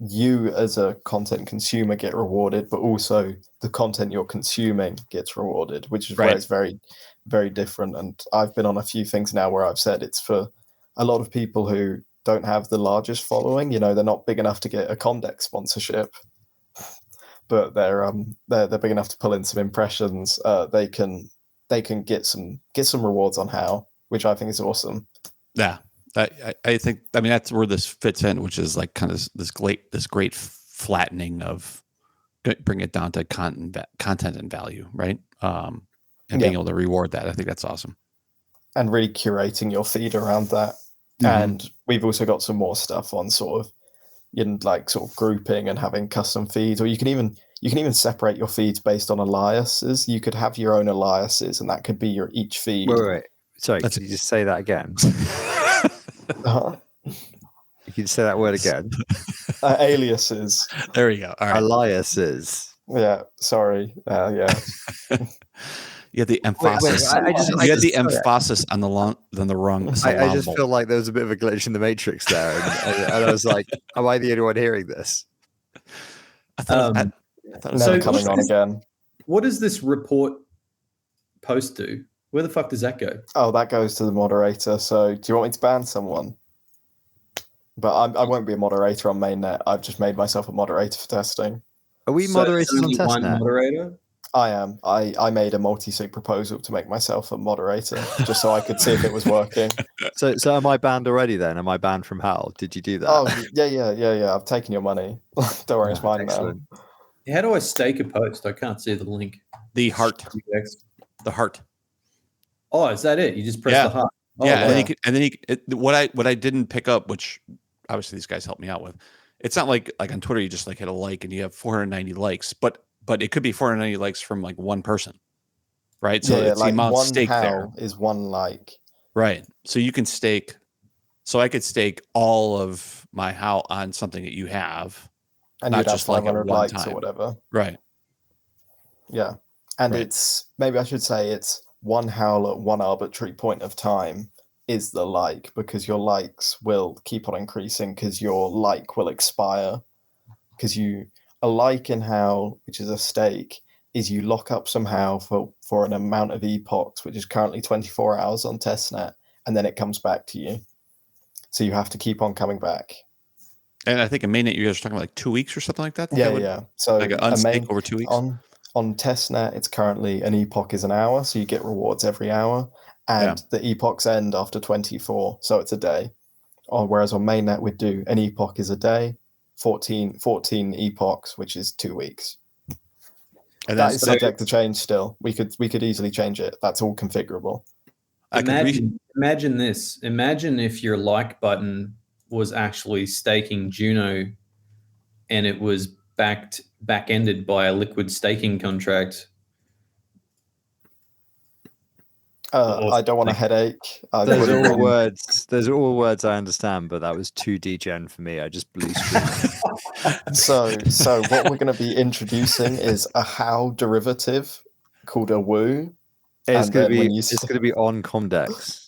you as a content consumer get rewarded, but also the content you're consuming gets rewarded, which is where it's very, very different. And I've been on a few things now where I've said it's for a lot of people who don't have the largest following. You know, they're not big enough to get a Condex sponsorship, but they're big enough to pull in some impressions. They can get some rewards on Howl, which I think is awesome. Yeah. I think that's where this fits in, which is like kind of this great flattening of bring it down to content and value, right? And being able to reward that. I think that's awesome. And really curating your feed around that. And we've also got some more stuff on sort of grouping and having custom feeds, or you can even separate your feeds based on aliases. You could have your own aliases, and that could be your each feed. Wait. Sorry, could you just say that again? You can say that word again. Aliases. There you go. All right. Aliases. Yeah. Sorry. Yeah. You had the emphasis. You had the emphasis on the wrong. I just feel like there was a bit of a glitch in the matrix there, and I was like, "Am I the only one hearing this?" I thought never coming on again. What does this report post do? Where the fuck does that go? Oh, that goes to the moderator. So, do you want me to ban someone? But I won't be a moderator on mainnet. I've just made myself a moderator for testing. Are we moderators on testnet? Moderator? I am. I made a multi-sig proposal to make myself a moderator just so I could see if it was working. So am I banned already then? Am I banned from Howl? Did you do that? Oh, yeah. I've taken your money. Don't worry, it's mine now. How do I stake a post? I can't see the link. The heart. The heart. Oh, is that it? You just press the heart. Oh, yeah, what I didn't pick up, which obviously these guys helped me out with, it's not like on Twitter you just like hit a like and you have 490 likes, but it could be 490 likes from like one person, right? So it's like the amount one stake there is one like, right? So you can stake. So I could stake all of my Howl on something that you have, and not you'd just have like 500 at one likes time. or whatever. Right. Yeah, and it's maybe I should say it's one Howl at one arbitrary point of time is the like, because your likes will keep on increasing because your like will expire. Because a like in Howl, which is a stake, is you lock up somehow for an amount of epochs, which is currently 24 hours on testnet, and then it comes back to you. So you have to keep on coming back. And I think in mainnet you guys are talking about like 2 weeks or something like that. Yeah. So like an unstake over 2 weeks. On testnet, it's currently an epoch is an hour, so you get rewards every hour, and the epochs end after 24, so it's a day. Whereas on mainnet, we'd do an epoch is a day, 14 epochs, which is 2 weeks. And that is subject to change still. We could easily change it. That's all configurable. Imagine this. Imagine if your like button was actually staking Juno and it was back-ended by a liquid staking contract. I don't want a headache. Those are all words. Those are all words I understand, but that was too degen for me. I just blue screened. So what we're going to be introducing is a Howl derivative called a Woo. It's going to be on Comdex.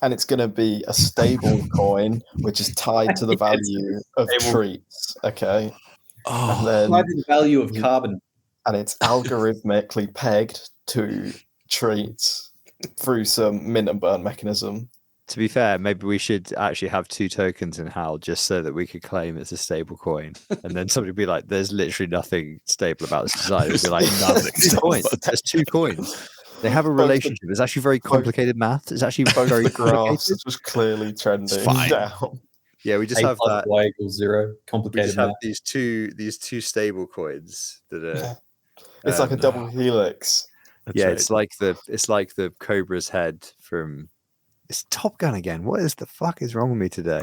And it's going to be a stable coin, which is tied to the value of treats. Okay. Oh, tied to the value of carbon. And it's algorithmically pegged to treats through some mint and burn mechanism. To be fair, maybe we should actually have 2 tokens in Howl just so that we could claim it's a stable coin. And then somebody would be like, there's literally nothing stable about this design. It would be like, nothing. 2 coins. There's 2 coins. They have a relationship. It's actually very complicated math. It's actually very graphs. It's just clearly trending down. Yeah, we just have that. Y equals 0. Complicated. We just have these two stable coins that are. It's like a double helix. Yeah, right. It's like the Cobra's head from. It's Top Gun again. What is the fuck is wrong with me today?